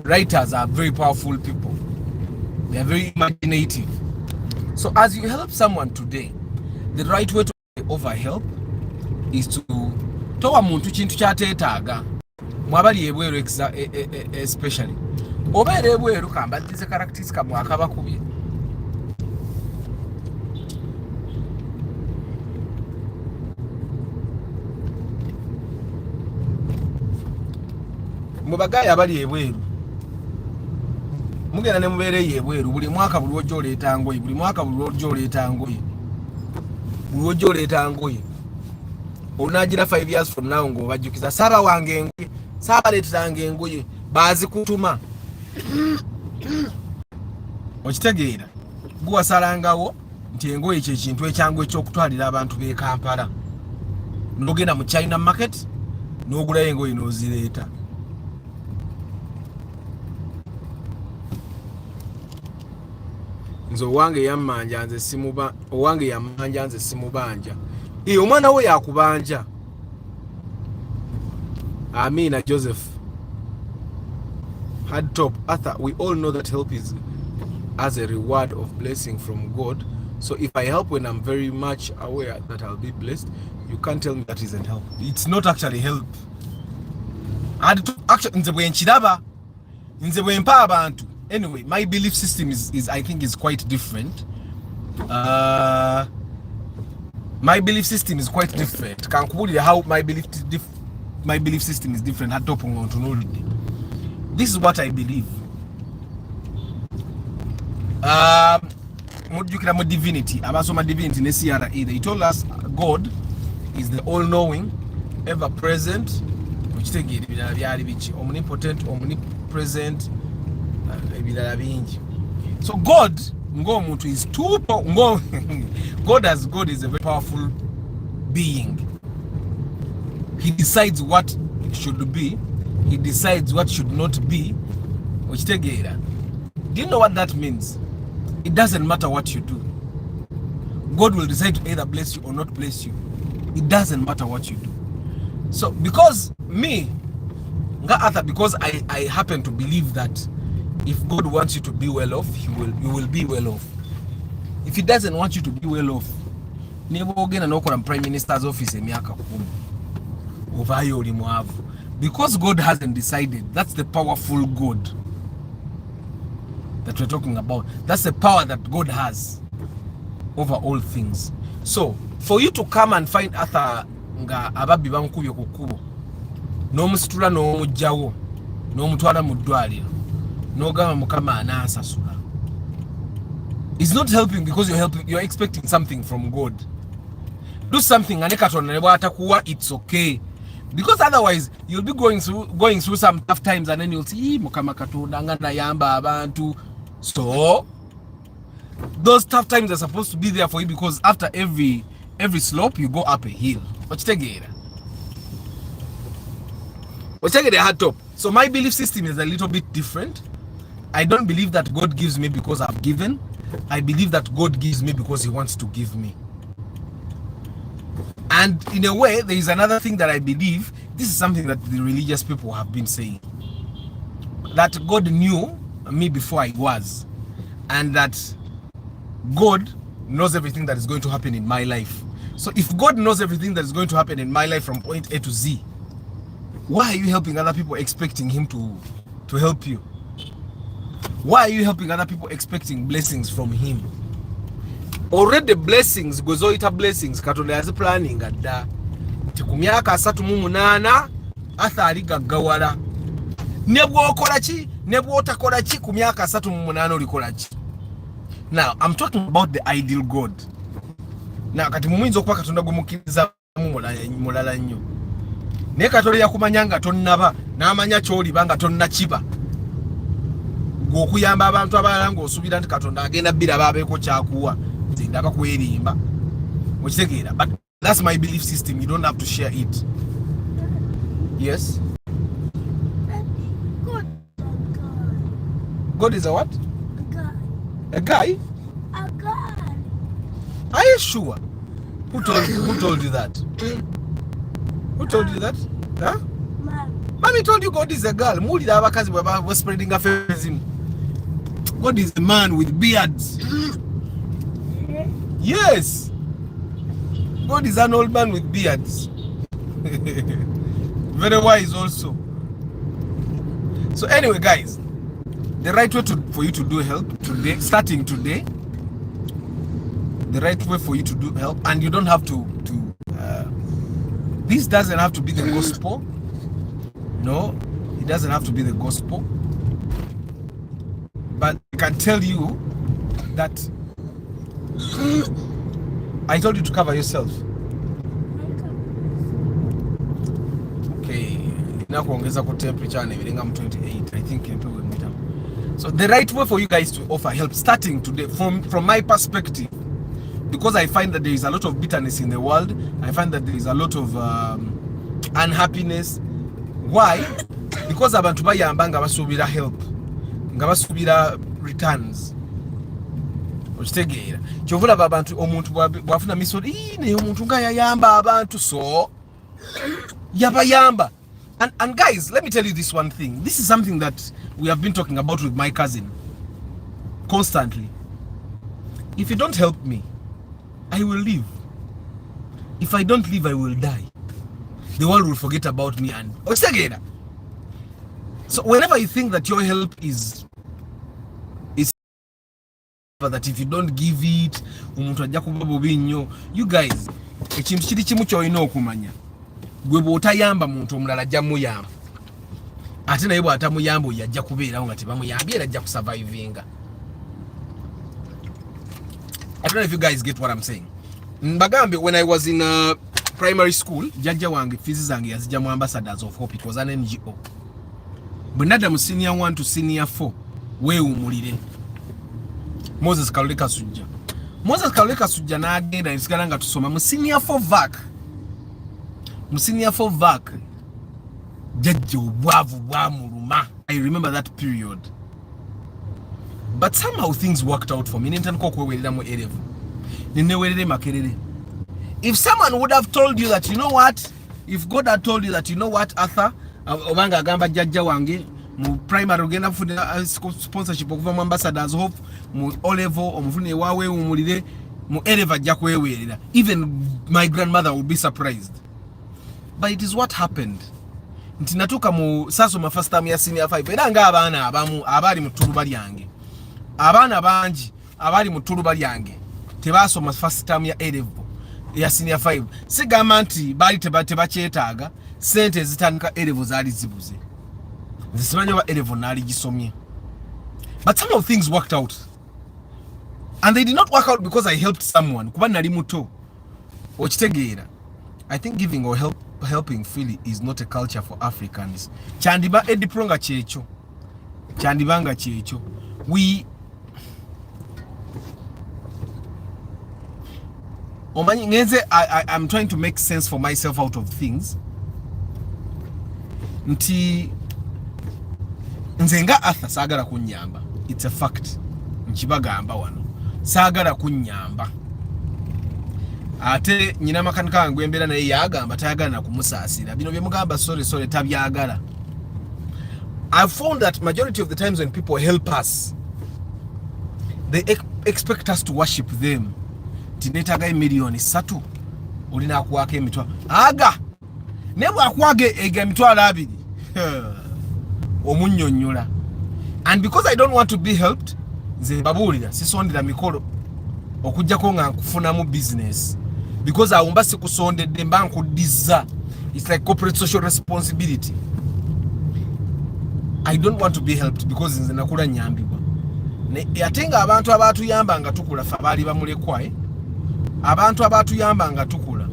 writers are very powerful people, they are very imaginative. So as you help someone today, the right way to offer help is to towa muntu kintu kyateetaaga mwabali ebweru especially obeera ebweru kambaddize characters kamwe akabakubye. Mubagaaya abali ebweru mugenda ne mubeera ebweru buli mwaka buli wojja oleeta ngoye, buli mwaka buli wojja oleeta ngoye, buli wojja oleeta ngoye. Olunagira 5 years from now ng'obajjukiza saaba wange engoye, saaba leeteranga engoye baazikutuma. Okitegeera? Guwasalangawo nti engoye kye kintu ekyangu ekyokutwalira abantu b'e Kampala, n'ogenda mu China market n'ogulayo engoye n'ozireeta. Nze owange yammanja nze simuba, owange yammanja nze simubanja. Omwana we yakubanja. Amina Joseph Hardtop Arthur, we all know that help is as a reward of blessing from God. So if I help when I'm very much aware that I'll be blessed, you can't tell me that isn't help. It's not actually help. Actually, nze bwe nkiraba, nze bwe mpa abantu. Anyway, my belief system is I think is quite different. My belief system is quite different. Can kubulira how my belief system is different. This is what I believe. Mujukira mu divinity, abasoma divinity ne CRE. They told us God is the all-knowing, ever-present, omnipotent, omnipresent, so God is too God is a very powerful being. He decides what it should be, he decides what should not be. Do you know what that means? It doesn't matter what you do. God will decide to either bless you or not bless you. It doesn't matter what you do. So because I happen to believe that if God wants you to be well off, you will be well off. If he doesn't want you to be well off, never again and okora prime minister's office emyaka 10 ovayo oli mwavu, because God hasn't decided. That's the powerful God that we're talking about. That's the power that God has over all things. So For you to come and find Arthur nga ababbi bamukubye ku kkubo n'omusitula n'omugjawo n'omutwala mu ddwaliro n'ogamba mukama anansasula, it's not helping because you're expecting something from God. Do something ane katonda ne bw'atakuwa, it's okay, because otherwise you'll be going through some tough times and then you'll see mukama katonda nga nayamba abantu. So those tough times are supposed to be there for you, because after every slope you go up a hill. Okitegera hard top. So my belief system is a little bit different. I don't believe that God gives me because I've given. I believe that God gives me because he wants to give me. And in a way, there is another thing that I believe. This is something that the religious people have been saying, that God knew me before I was, and that God knows everything that is going to happen in my life. So if God knows everything that is going to happen in my life from point A to Z, why are you helping other people expecting him to help you? Why are you helping other people expecting blessings from him? Already blessings, gozoita blessings, katonda yazi planning adda. Ku myaka 38 Arthur ali gaggawala. Ne bw'okola ki, ne bw'otakola ki ku myaka 38 olikola ki? Now, I'm talking about the ideal God. Now, kati mumuyinza okuba katonda gwe mukkiriza mulala nnyo. Naye katonda yakumanya nga tonnaba, n'amanya ky'oliba nga tonnakiba. Ng'okuyamba abantu abalala ng'osuubira nti katonda agenda biraba abeeko kyakuwa. Nze ndaba kwerimba. Okitegeera. But that's my belief system. You don't have to share it. Yes? God is a what? A guy? A guy. Are you sure? Who told you that? Who told you that? Huh? Mommy told you God is a girl. Mulira abakazi bwe spreading a feminism. God is a man with beards. Yes. God is an old man with beards. Very wise also. So anyway, guys, the right way for you to do help today, starting today, the right way for you to do help, and you don't have to this doesn't have to be the gospel. No, it doesn't have to be the gospel. But I can tell you that I told you to cover yourself. Okay, now kuongeza kwa temperature and everything. I'm 28. I think people will meet up. So the right way for you guys to offer help starting today, from my perspective, because I find that there is a lot of bitterness in the world. I find that there is a lot of unhappiness. Why? Because abantu bayamba nga basubira help, nga basubira returns. Okitegeera kyovula abantu omuntu bwafuna misoli naye omuntu nga yayamba abantu, so yabayamba. And guys, let me tell you this one thing. This is something that we have been talking about with my cousin constantly. If you don't help me, I will leave. If I don't leave, I will die. The world will forget about me. And so whenever you think that your help is that if you don't give it, you guys, ekintu kiri kimu ky'olina okumanya. Gwe bw'otayamba muntu omulala ajja muyamba. Ate naye bw'atamuyamba oyo ajja kubeerawo nga tebamuyambye era ajja kusurvivinga. I don't know if you guys get what I'm saying. Mbagambe, when I was in primary school, jajja wange fees zange yazijja mu Ambassadors of Hope. It was an NGO. Bwe nadda mu senior 1 to senior 4, weewummulire. Moses Kalole Kasujja. Moses Kalole Kasujja n'agenda nsigala nga tusoma mu senior 4 VAC. Mu senior 4 VAC. Jajja obwavu bwamuluma. I remember that period. But somehow things worked out for me. Nintandika okwewerera mu A-level. Ninewerere makerere. If someone would have told you that, you know what? If God had told you that, you know what, Arthur, obanga agamba jajja wange mu primary ogenda kufuna sponsorship okuva mu Ambassadors Hope, mu O-level omufune wawe umulire, mu A-level ajja kwewerera. Even my grandmother would be surprised. But it is what happened. Nti natuka mu sasoma first time ya senior 5 era nga abaana abamu abali mu tuluba lyange. Abaana bangi abali mu tuluba lyange tebasoma first term ya A-level. ya senior 5 sigamba nti bali tebakyetaaga sente zitandika elevo zaali zibuze zisimanyi oba elevo naali gisomye but some of things worked out and they did not work out because I helped someone kuba nali muto okitegeera. I think giving or helping freely is not a culture for Africans. Chandiba edipronga checho. Chandibanga checho. I'm trying to make sense for myself out of things. Nti nzenga Arthur sagala kunyamba. It's a fact. Nchibagamba wano. Sagala kunyamba. Ate nyina makanika wangu embera na yagamba tayagala na kumusasira. Bino byemugamba sorry tabyagala. I've found that majority of the times when people help us, they expect us to worship them. Tinetaga milioni 3 ulina akuwake emitwa aga nebo akwage ega emitwa 2 omunnyonnyola. And because I don't want to be helped, nze babulira sisondera mikolo okujjako nga nkufunamu business because awumba sikusondedde mba nkuddiza. It's like corporate social responsibility. I don't want to be helped because nze nakula nyambibwa. Ate nga abantu abatuyamba nga tukula fe baali bamulekwa abantu abatuyamba nga tukula,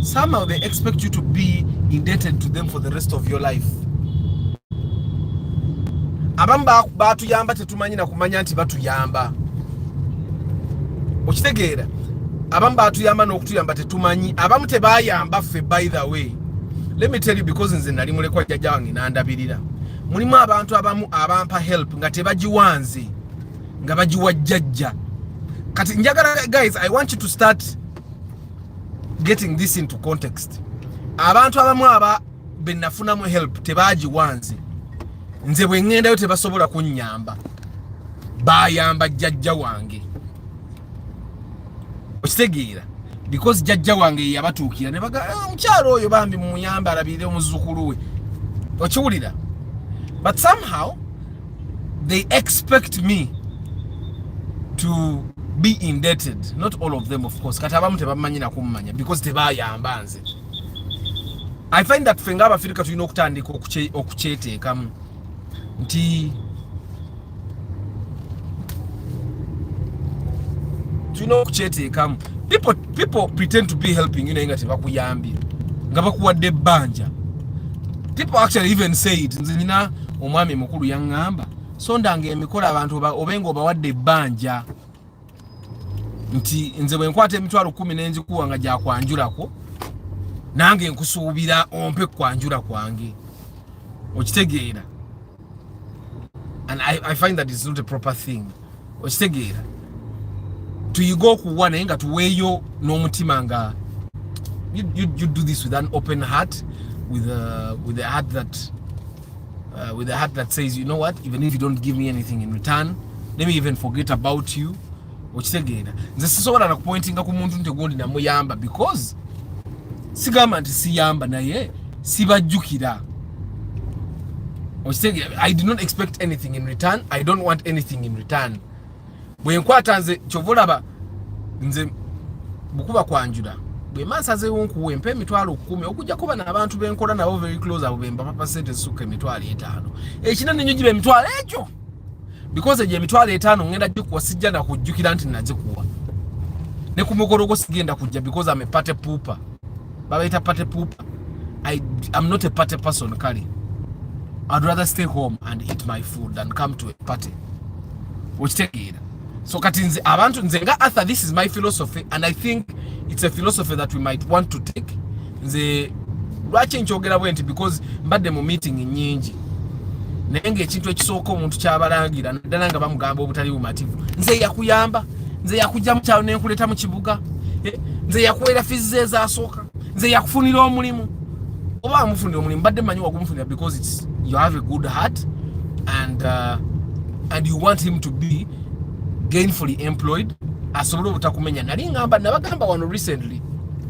somehow they expect you to be indebted to them for the rest of your life. Abamu batuyamba tetumanyi na kumanya nti batuyamba. Okitegeera, abamu batuyamba n'okutuyamba tetumanyi. Abamu tebayamba ffe. By the way, let me tell you, because nze nali mulekwa jjajja wange nandabirira, mulimu abantu abamu abampa help nga tebagiwanze nga bagiwa jjajja. Kati njagala guys, I want you to start getting this into context. Abantu abamu aba benafunamu help tebagiwanze, nze bwe ngendayo tebasobola kunnyamba, bayamba jjajja wange. Okitegeera, because jjajja wange yabatuukira ne baga omukyalo oyo bambi muyamba alabire omuzzukulu we. Okiwulira? But somehow they expect me to be indebted. Not all of them, of course. Kati abamu tebamanyi na kummanya because tebayamba nze. I find that fenga Abafirika tulina okutandika okukyeteekamu nti tulina okukyeteekamu. People pretend to be helping you nga tebakuyambye nga bakuwadde ebbanja. People actually even say it. Nze nina omwami mukulu yaŋŋamba sondanga emikola abantu obenga obawadde ebbanja nti nze bwe nkwata emitwalo 10 n'enzikuwa nga gyakwanjulako nange nkusuubira ompe kwanjula kwange. Okitegeera? And I find that it's not a proper thing. Okitegeera? Tuyiga okuwa naye nga tuweeyo n'omutima nga you do this with an open heart, with a heart that says, you know what, even if you don't give me anything in return, let me even forget about you. Okitegeera? Nze sisobola na kupointinga ku muntu nti gondi namuyamba because sigamba nti siyamba naye sibajjukira. Okitegeera? I did not expect anything in return. I don't want anything in return. Bwe nkwata nze kyovulaba nze bukuba kwanjula bwe mansazeewo nkuwa empa emitwalo 10 okujja kuba n'abantu benkola nabo very close abo bemba papa sente zisukka emitwalo 5 ekinene nnyo giba emitwalo ekyo because egyo emitwalo 5 ngenda gikuwa sijja na kujjukira nti nagikuwa ne ku mukolo gwo sigenda kujja because I'm a party pooper. Babayita party pooper. I'm not a party person kali. I'd rather stay home and eat my food than come to a party. Okitegeera? So kati nze abantu nze nga Arthur, this is my philosophy and I think it's a philosophy that we might want to take. Nze lwaki nkyogera bwe nti because mbadde mu meeting nnyingi naye ng'ekintu ekisooka omuntu kyabalangira naddala nga bamugamba obutali bumativu, nze yakuyamba, nze yakujja mu kyalo n'enkuleeta mu kibuga, nze yakuweera fizi ezasooka, nze yakufunira omulimu. Oba amufunira omulimu mbadde mmanyi wagumufunira because you have a good heart and you want him to be gainfully employed. Asobole obutakumenya. Nali ngamba nabagamba wano recently,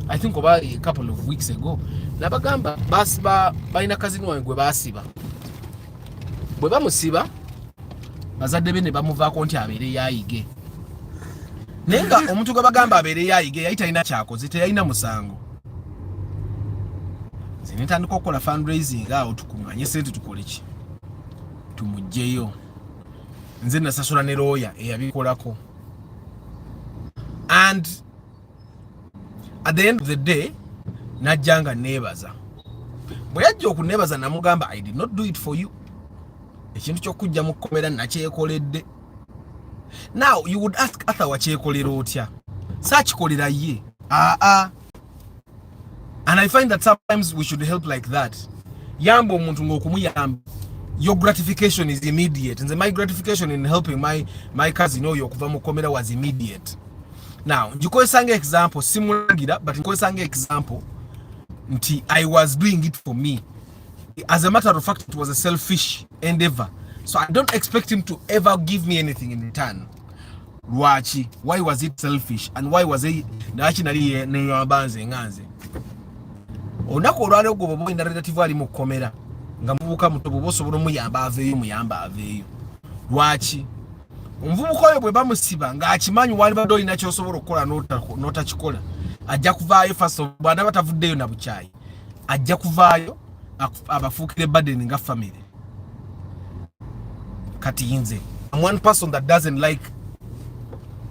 I think about a couple of weeks ago, nabagamba basiba balina kazini wange gwe basiba. Bwe bamusiba bazadde be ne bamuvaako nti abeere yaayige. nenga omuntu gwe bagamba abeere yayiga yali talina kyakoze teyalina musango zinetandika okukola fundraising awo tukunganye sente tukole ki tumugjeyo nze nasasula ne lawyer eyabikolako and at the end of the day najjanga nebaza bwe yajja okunebaza namugamba I did not do it for you ekintu kyokujja mu kkomera nakyekoledde. Now you would ask Arthur wakyekolera otya saakikolera ye and I find that sometimes we should help like that. Yamba omuntu ng'okumuyamba your gratification is immediate. Nze my gratification in helping my cousin oyo okuva mu kkomera was immediate. Now njikozesanga example simulangira but njikozesanga example nti I was doing it for me. As a matter of fact, it was a selfish endeavor. So I don't expect him to ever give me anything in return. Lwaki? Why was it selfish? And why was he nali neyabanze nganze? Onako olwaleero gwe bobo ina relative ali mu kkomera nga mubuka mutobo bosobola omuyamba aveeyo muyamba aveeyo. Lwaki? Omuvubuka oyo bwe bamusiba ng'akimanyi wali badde olina ky'osobola okukola n'otakikola ajja kuvaayo faso bw'anda batavuddeyo na bukyayi ajja kuvaayo abafuukire burden nga family. Kati nze I'm one person that doesn't like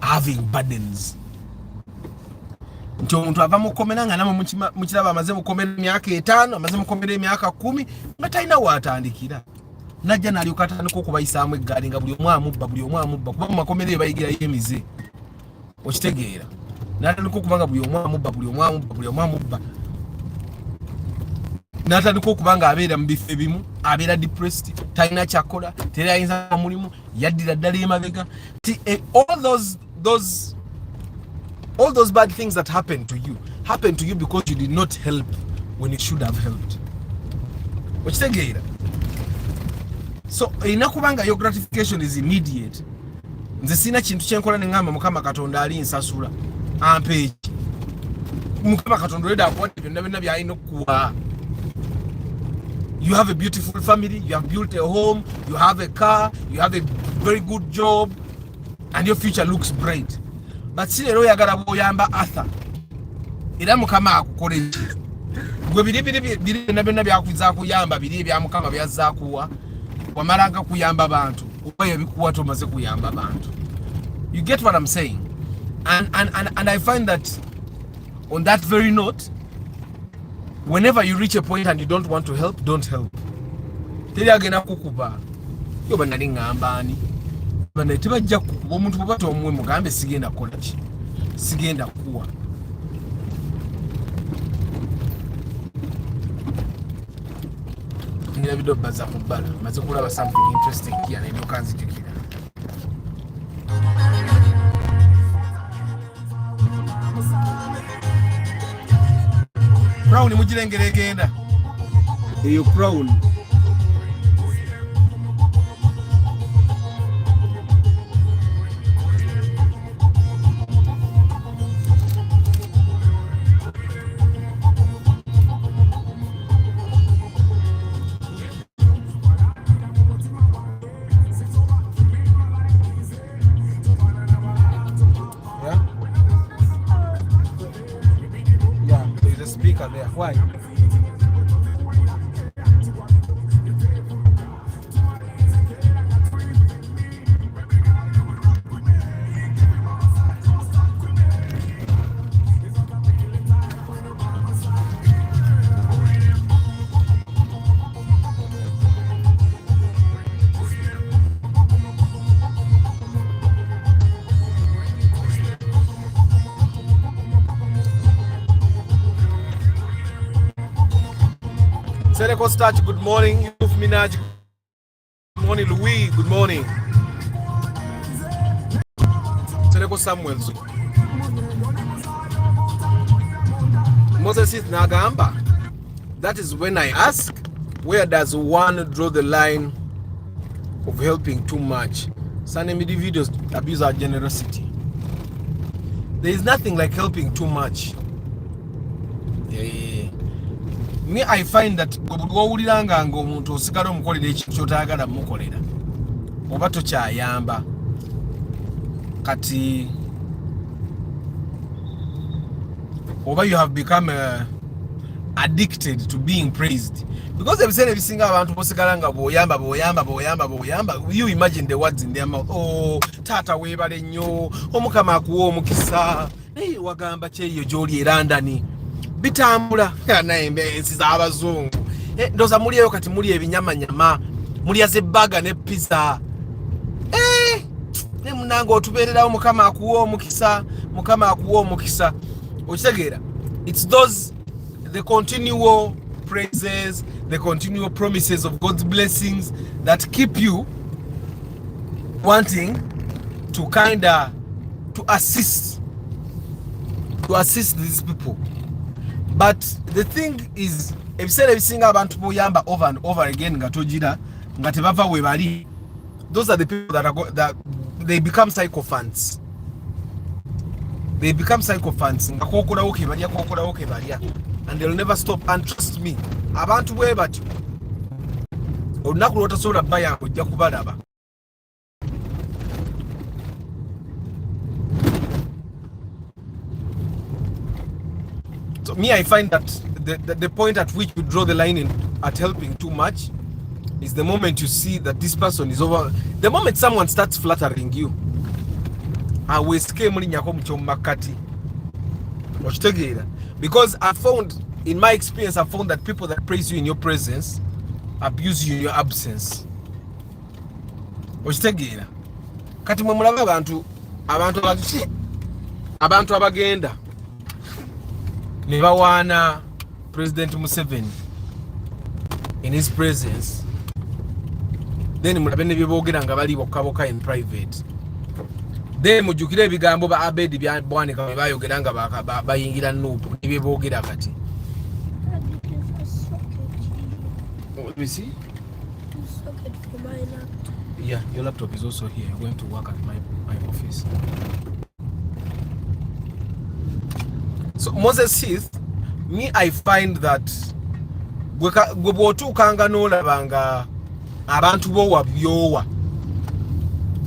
having burdens. Nti omuntu ava mu kkomera nga namwe mukiraba amaze mu kkomera emyaka 5 amaze mu kkomera emyaka 10 nga talina waatandikira najja nalyoka atandika okubayisaamu eggaali nga buli omu amubba kuba mu makomera eyo bayigirayo emize okitegeera n'atandika okuba nga buli omu amubba n'atandika okuba nga abeera mu bifo ebimu abeera depressed talina kyakola teri ayinza mulimu yaddira ddala emabega. All those bad things that happen to you because you did not help when you should have helped. Okitegeera? So inakubanga your gratification is immediate. Nze sina kintu kyenkola nengamba Mukama Katonda ali nsasula ampe eki. Mukama Katonda leda akwate byonna byalina okuwa. You have a beautiful family, you have built a home, you have a car, you have a very good job, and your future looks bright. But si lero oyagala bw'oyamba Arthur era Mukama akukole eki. Gwe biri byonna byakuza kuyamba biri ebya Mukama byazza kuwa wamalanga kuyamba bantu oyo bikuwa tomaze kuyamba bantu. You get what I'm saying? And I find that on that very note, whenever you reach a point and you don't want to help, don't help. Teri agenda kukuba yo banali ngambani bana tibajja kukuba omuntu bw'ato omwe mugambe sigenda kukola ki sigenda kuwa. Nina video baza kubala maze kulaba something interesting here na ndio kanzi tikira. Crown mujirengere genda eyo crown there. Why? Seneco Starch, good morning. Yusuf Minaj, good morning. Louis, good morning. Seneco Samuels. Moses is Nagamba. That is when I ask, where does one draw the line of helping too much? Sending me the videos abuse our generosity. There is nothing like helping too much. Me, I find that gwowuliranga nga omuntu osigala omukolera ekintu kyotayagala mukolera oba tokyayamba kati or you have become addicted to being praised. Because they've said everything about you imagine the words in their mouth. Oh, tata webale nnyo, omukama akuwa omukisa. Hey, wagamba cheyo joli erandani. Bitambula naye embezi z'abazungu. Ndoza muli eyo kati muli ebinyamanyama, muli azebbaga ne pizza. Ne munango otubeererawo mukama akuwa omukisa, mukama akuwa omukisa. Okitegeera? It's those the continual praises, the continual promises of God's blessings that keep you wanting to to assist these people. But the thing is, if you say everything abantu boyamba over and over again nga tojira nga tebava we bali, those are the people that they become psychophants. They become psychophants. And they'll never stop. And trust me, abantu bwe batyo olunaku lwotasobola baya ojja kubalaba. So me, I find that the point at which we draw the line at helping too much is the moment you see that this person is over. The moment someone starts flattering you, because I found, in my experience, I found that people that praise you in your presence abuse you in your absence. Kati mwe mulaba abantu abagenda ne bawaana President Museveni in his presence, then mulabe ne byeboogera nga bali bokkaboka in private. Then mujjukire ebigambo ba Abedi byabwanika bwe bayogera nga bayingira Nuupu ne byeboogera kati. Let me see. Socket for my laptop. Yeah, your laptop is also here. I'm going to work at my office. So Moses Heath, me, I find that bwotuukanga n'olabanga abantu bowa byowa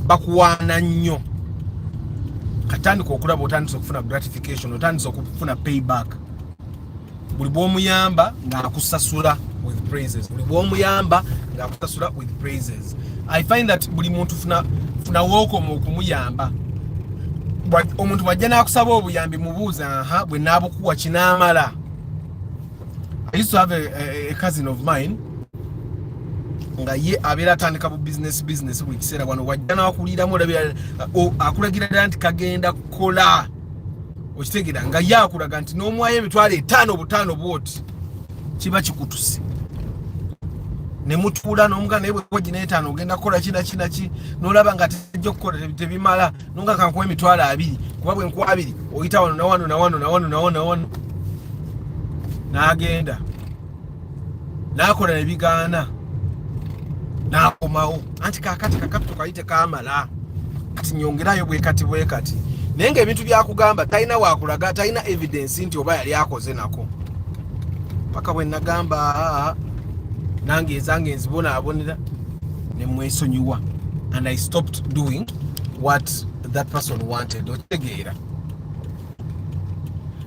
bakuwaana nnyo, katandika okulaba otandisa okufuna gratification, otandisa okufuna payback. Buli bw'omuyamba ng'akusasula with praises. Buli bw'omuyamba ng'akusasula with praises. I find that buli muntu funa welcome okumuyamba. Omuntu bw'ajja n'akusaba obuyambi mubuuza bwe naabukuwa kinaamala. I used to have a cousin of mine nga ye abeera atandika bu business buli kiseera wano, wajja n'akuliramu akulagira ddala nti kagenda kukola. Okitegeera nga ye akulaga nti n'omwayo emitwalo 5 bwoti kiba kikutuse. Ne mutuula n'omuga naye bwe gina 5 ogenda kukola kinaki n'olaba nga tejja kukola tebimala, nonga kankuwa emitwalo 2 kuba bwe nkuwa 2 oyita wano na wano n'agenda n'akola ne bigaana n'akomawo anti kakati kakapito kayite kaamala kati nyongerayo bwe kati naye ng'ebintu byakugamba talina wakulaga, talina evidence nti oba yali akoze nako. Paka bwe nagamba nange ezange nzibonaabonera ne mwesonyiwa, and I stopped doing what that person wanted. Otegeera.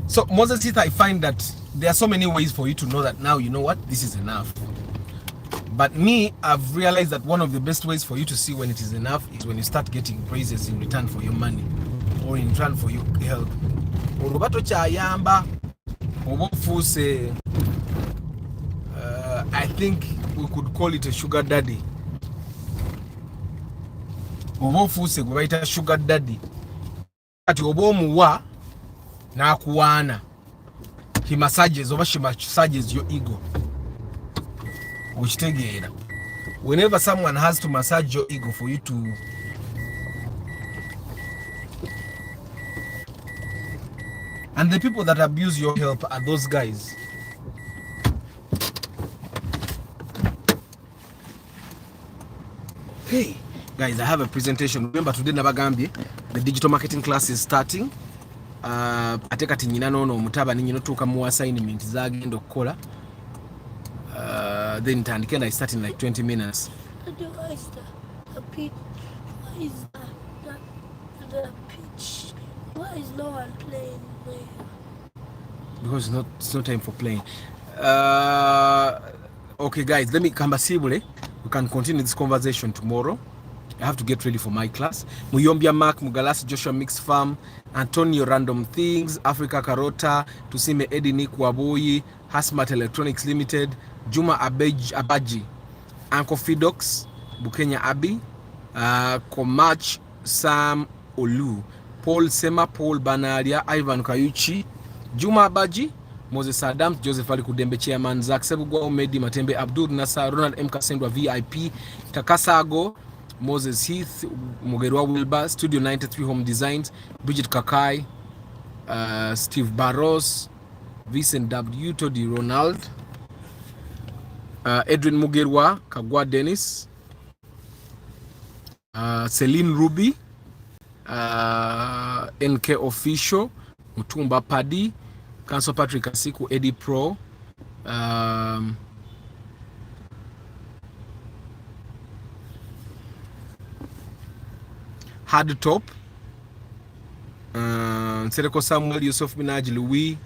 So Moses Heath, I find that there are so many ways for you to know that now, you know what, this is enough. But me, I've realized that one of the best ways for you to see when it is enough is when you start getting praises in return for your money or in return for your help. Olubato kyayamba obufuuse, I think we could call it a sugar daddy. Obufuuse gwe bayita sugar daddy. Kati oba omuwa n'akuwaana, he massages oba she massages your ego. Okitegeera. Whenever someone has to massage your ego for you to and the people that abuse your help are those guys. Hey guys, I have a presentation. Remember today nabagambye the digital marketing class is starting. Ate kati nyina nono omutaba ninyi notuuka mu assignment zagenda okukola. Then tandike I start in like 20 minutes. Why is the pitch? Why is the pitch? Why is no one playing there? because it's not time for playing. Okay, guys, let me come back. We can continue this conversation tomorrow. I have to get ready for my class. Muyombia Mark, Mugalasi Joshua Mix Farm, Antonio Random Things, Africa Carota, Tusime Eddie Nick Waboyi, Hasmat Electronics Limited, Juma Abaji, Uncle Fidox, Bukenya Abi, Komach Sam Olu, Paul Sema, Paul Banaria, Ivan Kayuchi, Juma Abaji, Moses Adams, Joseph Ali Kudembe Chairman, Zach Sebugwa, Medi Matembe, Abdul Nasser, Ronald M. Kasendwa VIP, Takasago, Moses Heath, Mugerwa Wilbur, Studio 93 Home Designs, Bridget Kakai, Steve Barros, Vincent W. Todi Ronald, Edwin Mugerwa, Kagwa Dennis, Celine Ruby, NK Official, Mutumba Paddy, Council Patrick Asiku, Eddie Pro, Hard Top, Sereko Samuel, Yusuf Minaj, Louis,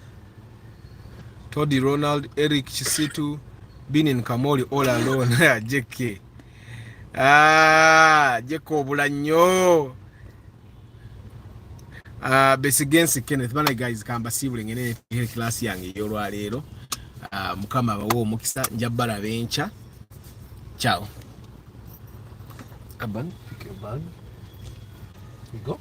Todi Ronald, Eric Chisitu, Binin Kamori, all alone. JK. Jeko Bulanyo. Besigensi Kenneth bana guys kamba sibule ngene ihe class yange yorwa lero. Mukama bawo mukisa njabala bencha. Ciao. Aban, pick your bag. You go.